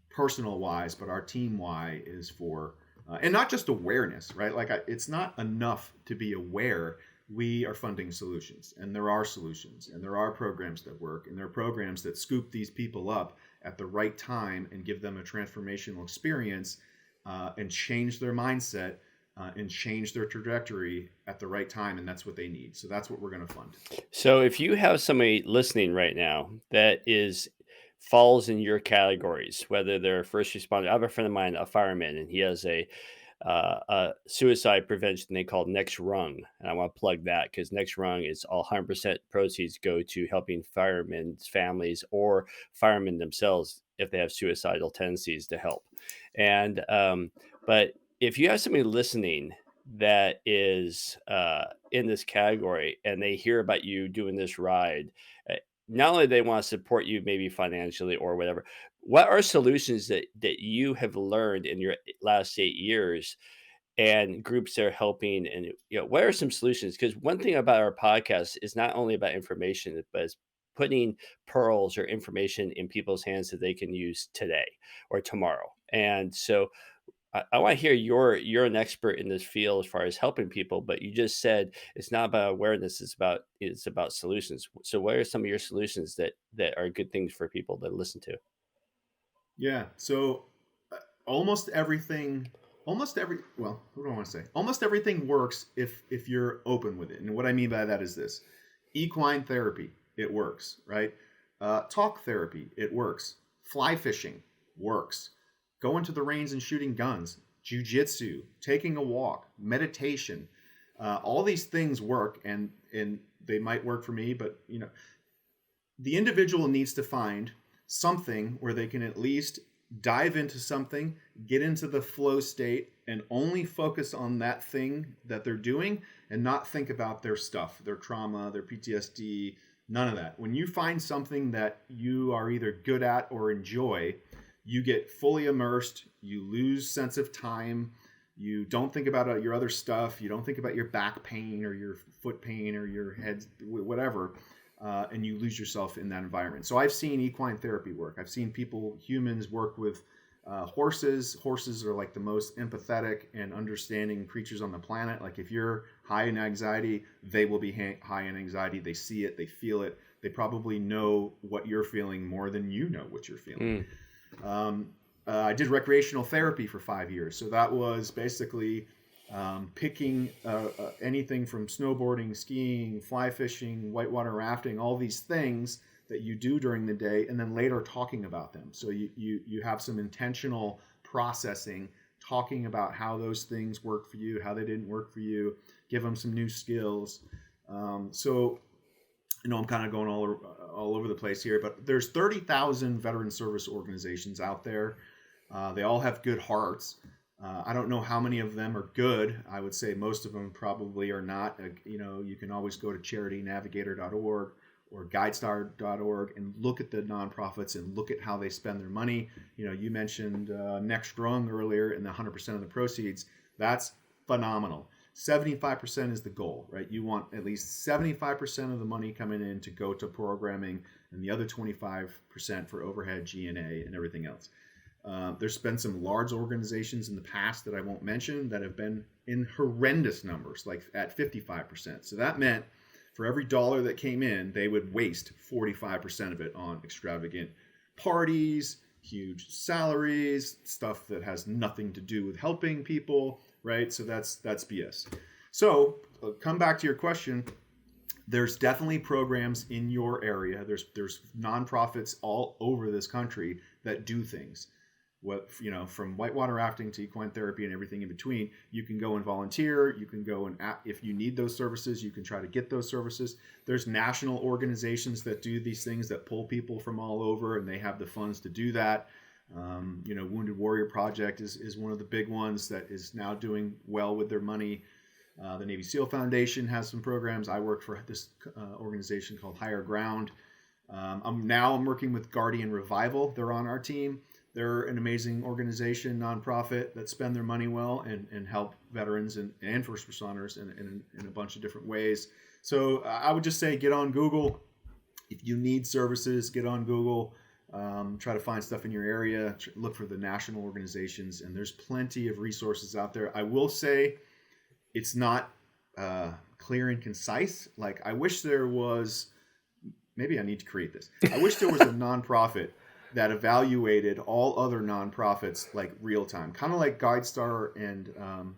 D: personal whys, but our team why is for, and not just awareness, right? Like it's not enough to be aware. We are funding solutions, and there are solutions, and there are programs that work, and there are programs that scoop these people up at the right time and give them a transformational experience, and change their mindset, and change their trajectory at the right time, and that's what they need. So that's what we're going to fund.
E: So if you have somebody listening right now that falls in your categories, whether they're a first responder. I have a friend of mine, a fireman, and he has a suicide prevention they call Next Rung, and I want to plug that because Next Rung is all 100% proceeds go to helping firemen's families or firemen themselves if they have suicidal tendencies to help. And but if you have somebody listening that is in this category and they hear about you doing this ride, not only they want to support you maybe financially or whatever, what are solutions that you have learned in your last 8 years and groups that are helping? And what are some solutions? Because one thing about our podcast is not only about information, but it's putting pearls or information in people's hands that they can use today or tomorrow. And so I want to hear you're an expert in this field as far as helping people, but you just said it's not about awareness, it's about solutions. So what are some of your solutions that are good things for people to listen to?
D: Yeah. So almost everything works if you're open with it. And what I mean by that is this: equine therapy, it works, right? Talk therapy, it works. Fly fishing works. Going to the range and shooting guns, jiu-jitsu, taking a walk, meditation, All these things work, and they might work for me, but the individual needs to find something where they can at least dive into something, get into the flow state, and only focus on that thing that they're doing and not think about their stuff, their trauma, their PTSD, none of that. When you find something that you are either good at or enjoy, you get fully immersed, you lose sense of time, you don't think about your other stuff, you don't think about your back pain or your foot pain or your head, whatever, and you lose yourself in that environment. So I've seen equine therapy work. I've seen humans work with horses. Horses are like the most empathetic and understanding creatures on the planet. Like if you're high in anxiety, they will be high in anxiety. They see it, they feel it. They probably know what you're feeling more than you know what you're feeling. I did recreational therapy for 5 years. So that was basically picking anything from snowboarding, skiing, fly fishing, whitewater rafting, all these things that you do during the day, and then later talking about them. So you have some intentional processing, talking about how those things work for you, how they didn't work for you, give them some new skills. So I'm kind of going all over the place here, but there's 30,000 veteran service organizations out there. They all have good hearts. I don't know how many of them are good. I would say most of them probably are not. You can always go to charitynavigator.org or guidestar.org and look at the nonprofits and look at how they spend their money. You mentioned Next Rung earlier and the 100% of the proceeds. That's phenomenal. 75% is the goal, right? You want at least 75% of the money coming in to go to programming and the other 25% for overhead, G&A, and everything else. There's been some large organizations in the past that I won't mention that have been in horrendous numbers, like at 55%. So that meant for every dollar that came in, they would waste 45% of it on extravagant parties, huge salaries, stuff that has nothing to do with helping people, right? So that's BS. So come back to your question. There's definitely programs in your area. There's nonprofits all over this country that do things. From whitewater rafting to equine therapy and everything in between. You can go and volunteer. You can go and if you need those services, you can try to get those services. There's national organizations that do these things that pull people from all over, and they have the funds to do that. Wounded Warrior Project is one of the big ones that is now doing well with their money. The Navy SEAL Foundation has some programs. I work for this organization called Higher Ground. I'm working with Guardian Revival. They're on our team. They're an amazing organization, nonprofit, that spend their money well and help veterans and first responders in a bunch of different ways. So I would just say get on Google. If you need services, get on Google. Try to find stuff in your area. Look for the national organizations, and there's plenty of resources out there. I will say it's not clear and concise. Like I wish there was, maybe I need to create this. I wish there was a nonprofit that evaluated all other nonprofits like real time, kind of like GuideStar and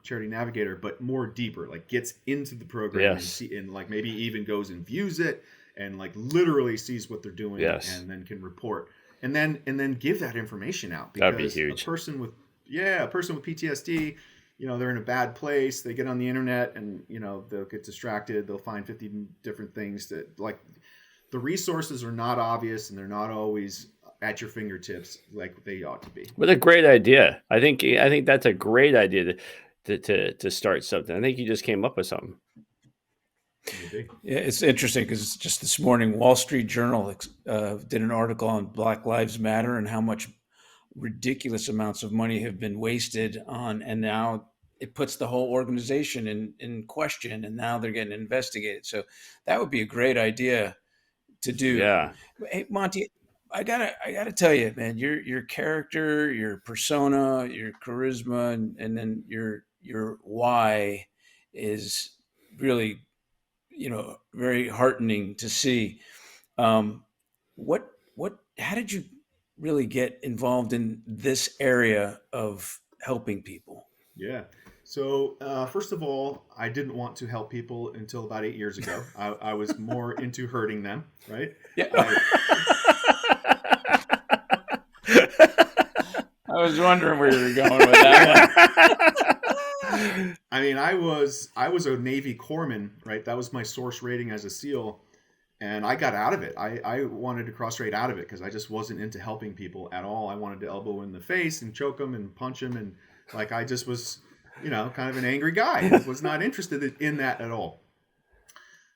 D: Charity Navigator, but more deeper, like gets into the program and like maybe even goes and views it and like literally sees what they're doing and then can report and then give that information out. Because
E: that'd be huge.
D: A person with PTSD, they're in a bad place. They get on the internet and they'll get distracted. They'll find 50 different things that like the resources are not obvious and they're not always at your fingertips like they ought to be.
E: What a great idea. I think that's a great idea to start something. I think you just came up with something.
C: Yeah, it's interesting because just this morning, Wall Street Journal did an article on Black Lives Matter and how much ridiculous amounts of money have been wasted on, and now it puts the whole organization in question, and now they're getting investigated. So that would be a great idea to do.
E: Yeah.
C: Hey, Monty, I gotta tell you, man, your character, your persona, your charisma, and then your why is really, very heartening to see. How did you really get involved in this area of helping people?
D: Yeah. So first of all, I didn't want to help people until about 8 years ago. I was more into hurting them, right?
C: Yeah. I was wondering where you were going with that one.
D: I mean, I was a Navy corpsman, right? That was my source rating as a SEAL, and I got out of it. I wanted to cross right out of it because I just wasn't into helping people at all. I wanted to elbow in the face and choke them and punch them, and like I just was, kind of an angry guy. I was not interested in that at all.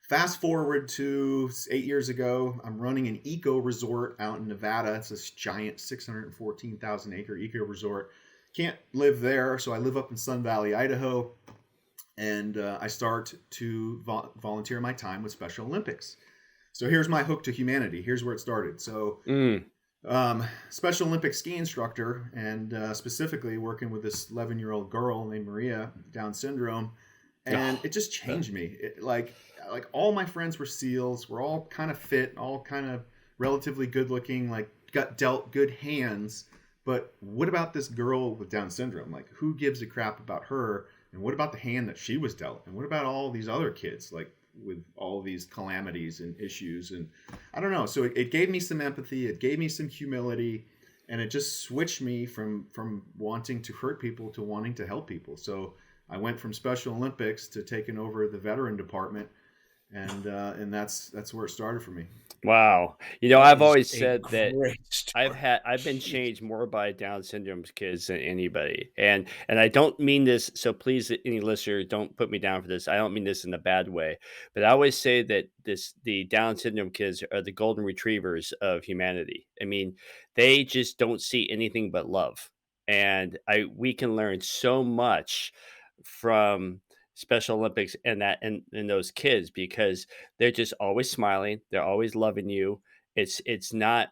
D: Fast forward to 8 years ago, I'm running an eco resort out in Nevada. It's this giant 614,000 acre eco resort. Can't live there, so I live up in Sun Valley, Idaho, and I start to volunteer my time with Special Olympics. So here's my hook to humanity. Here's where it started. So Special Olympics ski instructor, and specifically working with this 11-year-old girl named Maria, Down syndrome, and it just changed me. Like all my friends were SEALs. We're all kind of fit, all kind of relatively good looking, like got dealt good hands. But what about this girl with Down syndrome? Like, who gives a crap about her? And what about the hand that she was dealt? And what about all these other kids, like with all these calamities and issues? And I don't know. So it gave me some empathy. It gave me some humility. And it just switched me from wanting to hurt people to wanting to help people. So I went from Special Olympics to taking over the veteran department. And that's where it started for me.
E: Wow. I've always said that I've been changed more by Down syndrome kids than anybody. And I don't mean this, so please, any listener, don't put me down for this. I don't mean this in a bad way, but I always say that the Down syndrome kids are the golden retrievers of humanity. I mean, they just don't see anything but love. And we can learn so much from Special Olympics and those kids, because they're just always smiling. They're always loving you. It's not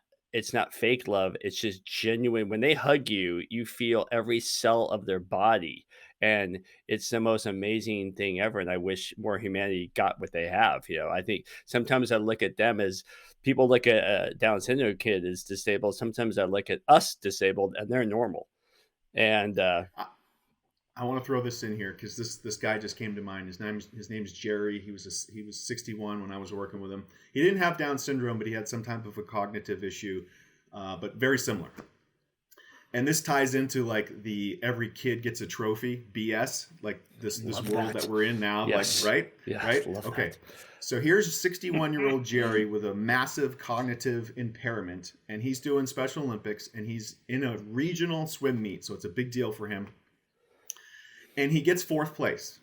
E: fake love. It's just genuine. When they hug you, you feel every cell of their body, and it's the most amazing thing ever. And I wish more humanity got what they have. I think sometimes I look at them as people look at a Down syndrome kid as disabled. Sometimes I look at us disabled, and they're normal. And
D: I want to throw this in here because this guy just came to mind. His name's Jerry. He was 61 when I was working with him. He didn't have Down syndrome, but he had some type of a cognitive issue, but very similar. And this ties into like the every kid gets a trophy BS, like this world that we're in now.
E: Yes.
D: Like, right?
E: Yeah,
D: right?
E: Okay.
D: So here's 61-year-old Jerry with a massive cognitive impairment, and he's doing Special Olympics, and he's in a regional swim meet, so it's a big deal for him. And he gets fourth place.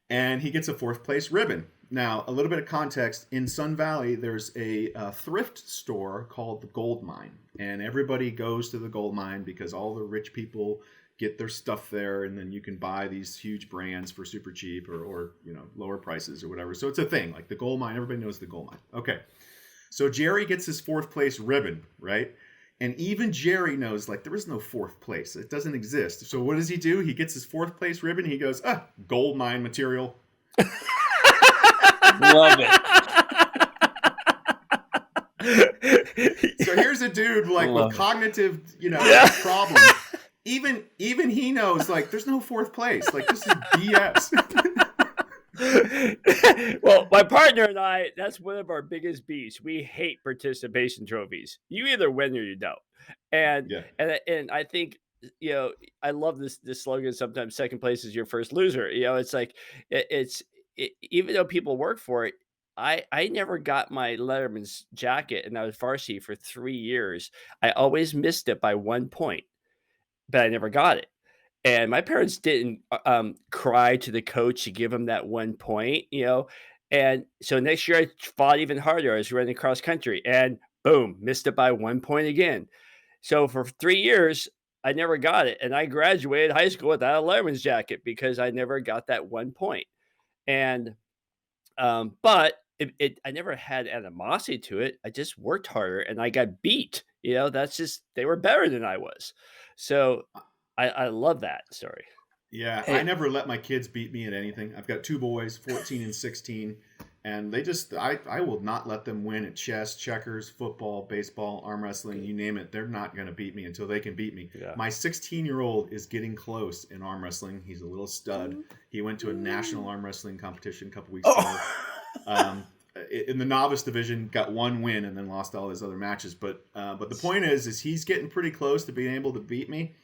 D: And he gets a fourth place ribbon. Now, a little bit of context. In Sun Valley, there's a thrift store called the Gold Mine. And everybody goes to the Gold Mine because all the rich people get their stuff there. And then you can buy these huge brands for super cheap or lower prices or whatever. So it's a thing. Like the Gold Mine, everybody knows the Gold Mine. Okay. So Jerry gets his fourth place ribbon, right? And even Jerry knows, like, there is no fourth place. It doesn't exist. So what does he do? He gets his fourth place ribbon. He goes, gold mine material.
C: Love it.
D: So here's a dude, like, with cognitive, problems. Even he knows, like, there's no fourth place. Like, this is BS.
E: Well, my partner and I, that's one of our biggest beefs. We hate participation trophies. You either win or you don't. And I think, I love this slogan sometimes, second place is your first loser. It's like even though people work for it, I never got my Letterman's jacket, and I was varsity for 3 years. I always missed it by 1 point, but I never got it. And my parents didn't cry to the coach to give him that 1 point, And so next year I fought even harder. I was running cross country, and boom, missed it by 1 point again. So for 3 years, I never got it. And I graduated high school without a Letterman's jacket because I never got that 1 point. And but I never had animosity to it. I just worked harder and I got beat. That's just, they were better than I was. So I love that story.
D: Yeah, I never let my kids beat me at anything. I've got 2 boys, 14 and 16, and they just, I will not let them win at chess, checkers, football, baseball, arm wrestling, you name it. They're not going to beat me until they can beat me. Yeah. My 16-year-old is getting close in arm wrestling. He's a little stud. He went to a national arm wrestling competition a couple weeks ago. In the novice division, got 1 win and then lost all his other matches. But the point is he's getting pretty close to being able to beat me.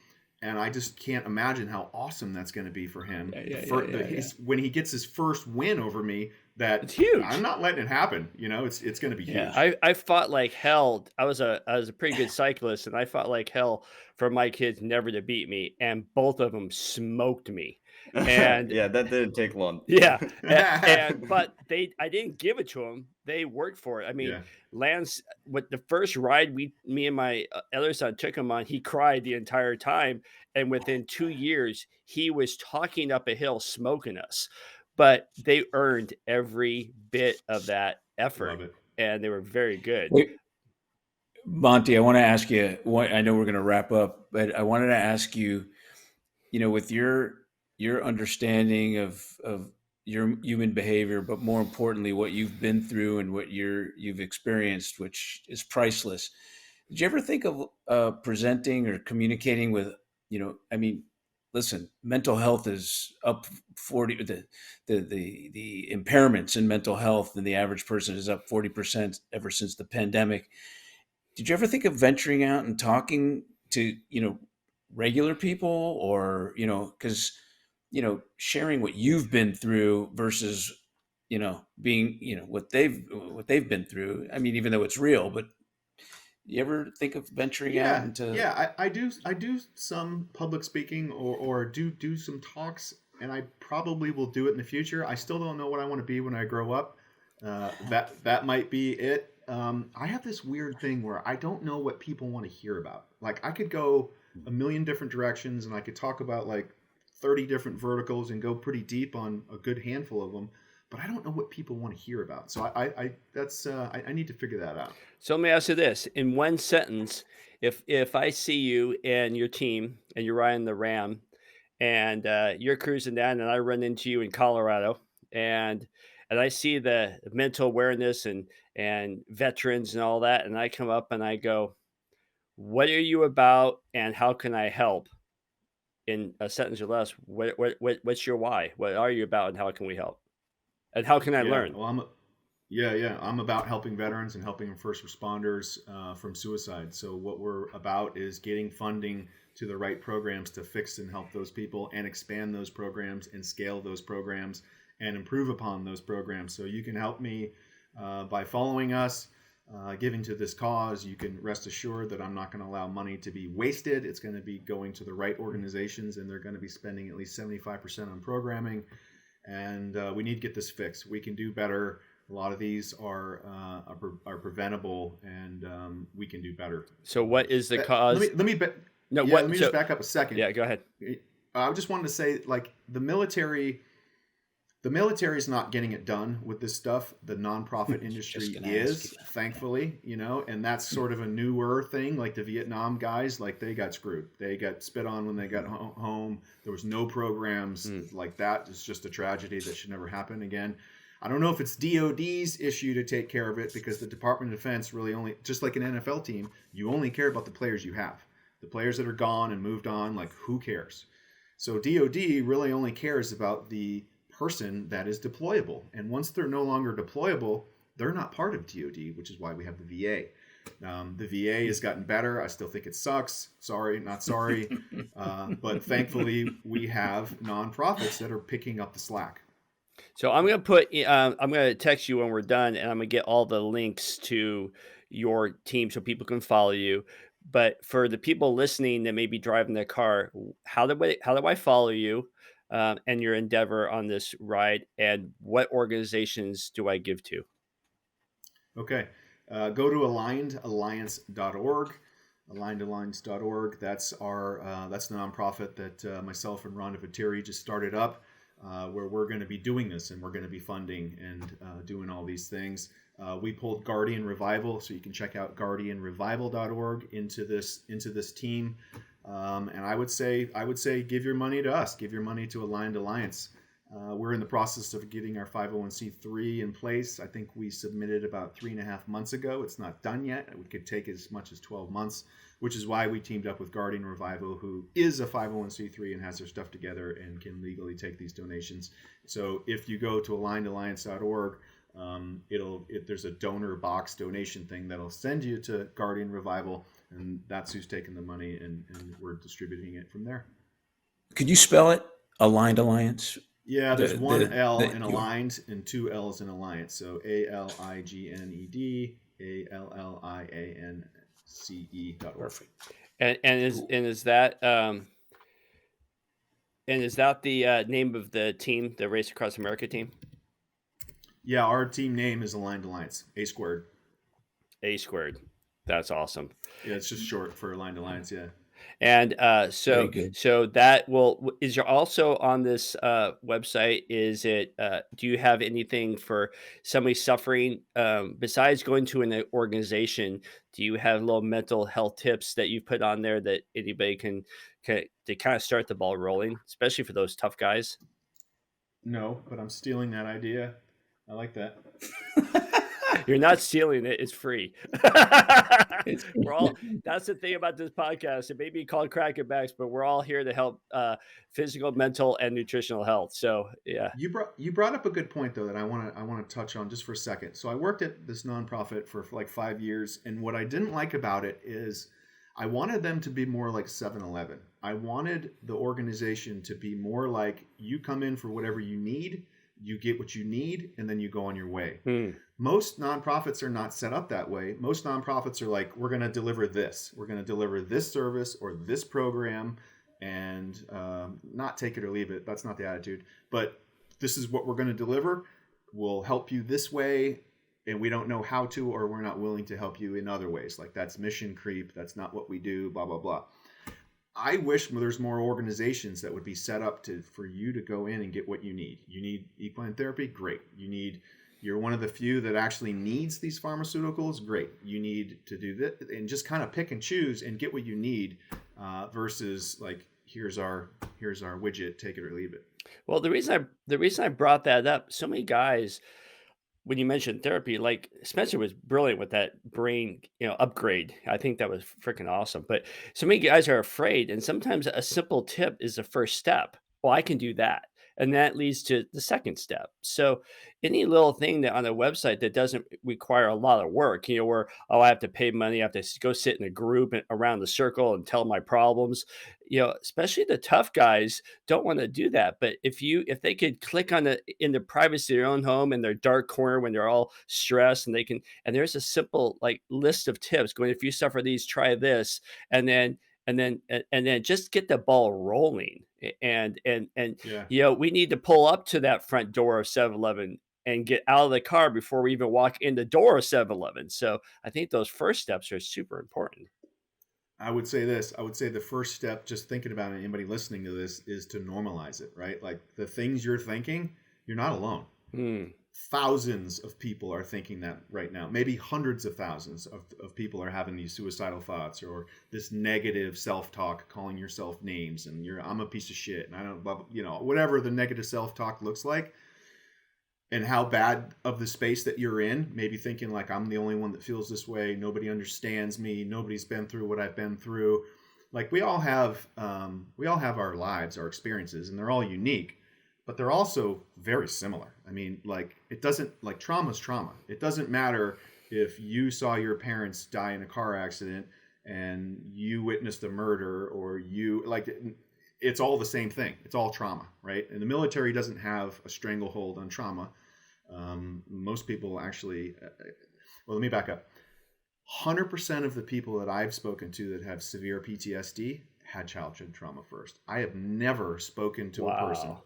D: and I just can't imagine how awesome that's going to be for him.
E: Yeah.
D: When he gets his first win over me,
E: It's huge.
D: I'm not letting it happen. It's going to be huge.
E: Yeah, I fought like hell. I was a pretty good cyclist, and I fought like hell for my kids never to beat me, and both of them smoked me. And
B: Yeah, that didn't take long.
E: yeah, but I didn't give it to them. They worked for it. I mean,
D: Yeah.
E: Lance, with the first ride me and my other son took him on, he cried the entire time, and within 2 years, he was talking up a hill, smoking us. But they earned every bit of that effort,
D: Love it.
E: and they were very good.
C: Wait, Monty, I want to ask you. I know we're going to wrap up, but I wanted to ask you. With your understanding of your human behavior, but more importantly, what you've been through and what you've experienced, which is priceless. Did you ever think of presenting or communicating with? I mean, listen, mental health is up 40. The impairments in mental health in the average person is up 40% ever since the pandemic. Did you ever think of venturing out and talking to regular people, or because sharing what you've been through versus being what they've been through? I mean, even though it's real, but you ever think of venturing out into?
D: Yeah, I do some public speaking or do some talks, and I probably will do it in the future. I still don't know what I want to be when I grow up. That might be it. I have this weird thing where I don't know what people want to hear about. Like, I could go a million different directions, and I could talk about like 30 different verticals and go pretty deep on a good handful of them, but I don't know what people want to hear about. So I need to figure that out.
E: So let me ask you this: in one sentence, if I see you and your team and you're riding the Ram, and you're cruising down, and I run into you in Colorado, and I see the mental awareness and veterans and all that, and I come up and I go, "What are you about, and how can I help?" In a sentence or less, what's your why? What are you about, and how can we help? And how can I
D: Yeah,
E: learn?
D: well, I'm about helping veterans and helping first responders from suicide. So what we're about is getting funding to the right programs to fix and help those people, and expand those programs and scale those programs and improve upon those programs. So you can help me by following us, giving to this cause. You can rest assured that I'm not going to allow money to be wasted. It's going to be going to the right organizations, and they're going to be spending at least 75% on programming. And we need to get this fixed. We can do better. A lot of these are preventable, and we can do better.
E: So what is the cause?
D: Let me just back up a second.
E: Yeah, go ahead.
D: I just wanted to say, like, the military is not getting it done with this stuff. The nonprofit industry is, thankfully, and that's sort of a newer thing. Like the Vietnam guys, like, they got screwed. They got spit on when they got home. There was no programs like that. It's just a tragedy that should never happen again. I don't know if it's DOD's issue to take care of it, because the Department of Defense really only, just like an NFL team, you only care about the players you have. The players that are gone and moved on, like, who cares? So DOD really only cares about the person that is deployable. And once they're no longer deployable, they're not part of DOD, which is why we have the VA. The VA has gotten better. I still think it sucks. Sorry, not sorry. But thankfully, we have nonprofits that are picking up the slack.
E: So I'm gonna text you when we're done, and I'm gonna get all the links to your team so people can follow you. But for the people listening that may be driving their car, how do I follow you and your endeavor on this ride, and what organizations do I give to?
D: Okay, go to alignedalliance.org. Alignedalliance.org. That's that's the nonprofit that myself and Rhonda Viteri just started up, where we're going to be doing this, and we're going to be funding and doing all these things. We pulled Guardian Revival, so you can check out guardianrevival.org into this team. And I would say give your money to us. Give your money to Aligned Alliance. We're in the process of getting our 501c3 in place. I think we submitted about 3.5 months ago. It's not done yet. It could take as much as 12 months, which is why we teamed up with Guardian Revival, who is a 501c3 and has their stuff together and can legally take these donations. So if you go to alignedalliance.org, there's a donor box donation thing that'll send you to Guardian Revival, and that's who's taking the money, and we're distributing it from there.
C: Could you spell it? Aligned Alliance.
D: Yeah, there's one L in
C: you-
D: aligned and two L's in alliance. So ALIGNED, ALLIANCE.org.
C: Perfect.
E: And is that the name of the team, the Race Across America team?
D: Yeah, our team name is Aligned Alliance, A squared.
E: A squared. That's awesome.
D: Yeah, it's just short for Aligned Alliance. Yeah.
E: And
C: Very good.
E: so that is you're also on this website. Is it? Do you have anything for somebody suffering besides going to an organization? Do you have little mental health tips that you put on there that anybody can to kind of start the ball rolling, especially for those tough guys?
D: No, but I'm stealing that idea. I like that.
E: You're not stealing it; it's free. We're all. That's the thing about this podcast. It may be called Cracking Backs, but we're all here to help physical, mental, and nutritional health. So yeah,
D: You brought up a good point though that I want to touch on just for a second. So I worked at this nonprofit for like 5 years, and what I didn't like about it is I wanted them to be more like 7-Eleven. I wanted the organization to be more like you come in for whatever you need, you get what you need, and then you go on your way. Most nonprofits are not set up that way. Most nonprofits are like, we're going to deliver this. We're going to deliver this service or this program, and not take it or leave it. That's not the attitude. But this is what we're going to deliver. We'll help you this way, and we don't know how to, or we're not willing to help you in other ways. Like, that's mission creep. That's not what we do, blah, blah, blah. I wish there's more organizations that would be set up for you to go in and get what you need. You need equine therapy? Great. You're one of the few that actually needs these pharmaceuticals? Great. You need to do this, and just kind of pick and choose and get what you need, versus like, here's our widget, take it or leave it.
E: well, the reason I brought that up, so many guys, when you mentioned therapy, like Spencer was brilliant with that brain, upgrade. I think that was freaking awesome. But so many guys are afraid, and sometimes a simple tip is the first step. Well, I can do that. And that leads to the second step. So any little thing that on a website that doesn't require a lot of work, where, oh, I have to pay money, I have to go sit in a group around the circle and tell my problems, especially the tough guys don't want to do that. But if they could click on in the privacy of their own home in their dark corner when they're all stressed, and there's a simple like list of tips going, if you suffer these, try this, and then just get the ball rolling. And
D: Yeah.
E: we need to pull up to that front door of 7-Eleven and get out of the car before we even walk in the door of 7-Eleven. So I think those first steps are super important.
D: I would say this. I would say the first step, just thinking about it, anybody listening to this, is to normalize it, right? Like, the things you're thinking, you're not alone. Thousands of people are thinking that right now. Maybe hundreds of thousands of people are having these suicidal thoughts, or this negative self-talk, calling yourself names, and I'm a piece of shit, and I don't, whatever the negative self-talk looks like, and how bad of the space that you're in. Maybe thinking like, I'm the only one that feels this way. Nobody understands me. Nobody's been through what I've been through. Like, we all have our lives, our experiences, and they're all unique. But they're also very similar. I mean, like, trauma's trauma. It doesn't matter if you saw your parents die in a car accident and you witnessed a murder, or it's all the same thing. It's all trauma, right? And the military doesn't have a stranglehold on trauma. Most people actually, well, let me back up. 100% of the people that I've spoken to that have severe PTSD had childhood trauma first. I have never spoken to a person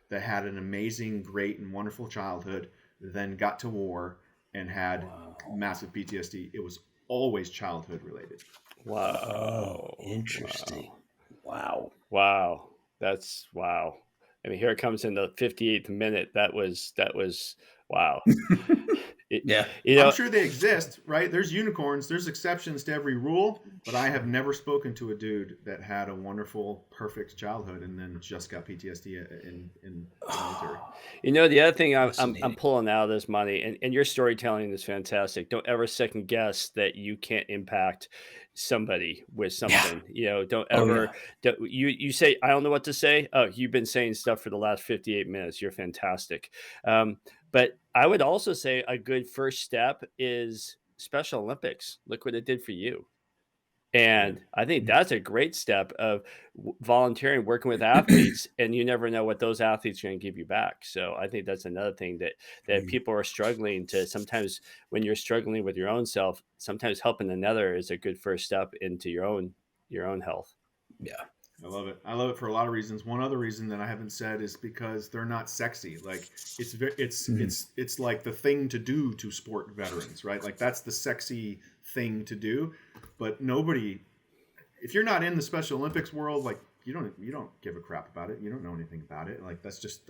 D: that had an amazing, great, and wonderful childhood, then got to war and had massive PTSD. It was always childhood related.
E: Wow.
C: Interesting.
E: Wow. That's wow. I mean, here it comes in the 58th minute. That was wow.
C: Yeah.
D: I'm sure they exist, right? There's unicorns, there's exceptions to every rule, but I have never spoken to a dude that had a wonderful, perfect childhood and then just got PTSD in the military.
E: The other thing I'm pulling out of this, Monty, and your storytelling is fantastic. Don't ever second guess that you can't impact somebody with something. Don't ever. You say, I don't know what to say. Oh, you've been saying stuff for the last 58 minutes. You're fantastic. But I would also say a good first step is Special Olympics. Look what it did for you. And I think that's a great step of volunteering, working with athletes, and you never know what those athletes are going to give you back. So I think that's another thing that people are struggling to. Sometimes when you're struggling with your own self, sometimes helping another is a good first step into your own health.
C: Yeah.
D: I love it. I love it for a lot of reasons. One other reason that I haven't said is because they're not sexy. Like it's like the thing to do to sport veterans, right? Like that's the sexy thing to do. But nobody, if you're not in the Special Olympics world, like you don't give a crap about it. You don't know anything about it. Like that's just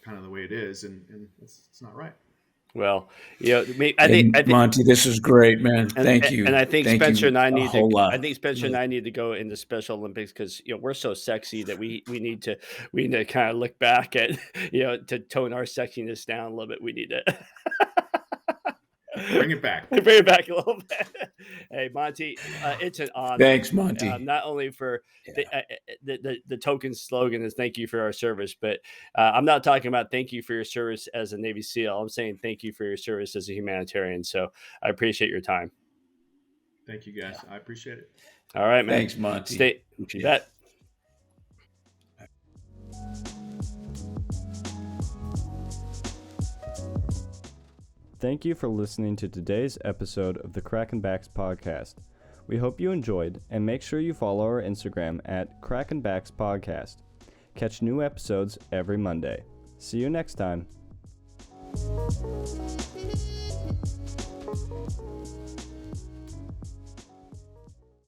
D: kind of the way it is, and it's not right.
E: Well, I think
C: Monty, this is great, man. Thank you.
E: And I think Spencer and I need to.
C: Lot.
E: I think Spencer and I need to go into Special Olympics because we're so sexy that we need to kind of look back at to tone our sexiness down a little bit. We need to
D: bring it back.
E: Bring it back a little bit. Hey, Monty, it's an honor.
C: Thanks, Monty.
E: Not only for the token slogan is "Thank you for our service," but I'm not talking about thank you for your service as a Navy SEAL. I'm saying thank you for your service as a humanitarian. So I appreciate your time.
D: Thank you, guys. I appreciate it.
E: All right, man.
C: Thanks, Monty.
E: You bet.
B: Thank you for listening to today's episode of the Kraken Backs podcast. We hope you enjoyed, and make sure you follow our Instagram at Kraken Backs Podcast. Catch new episodes every Monday. See you next time.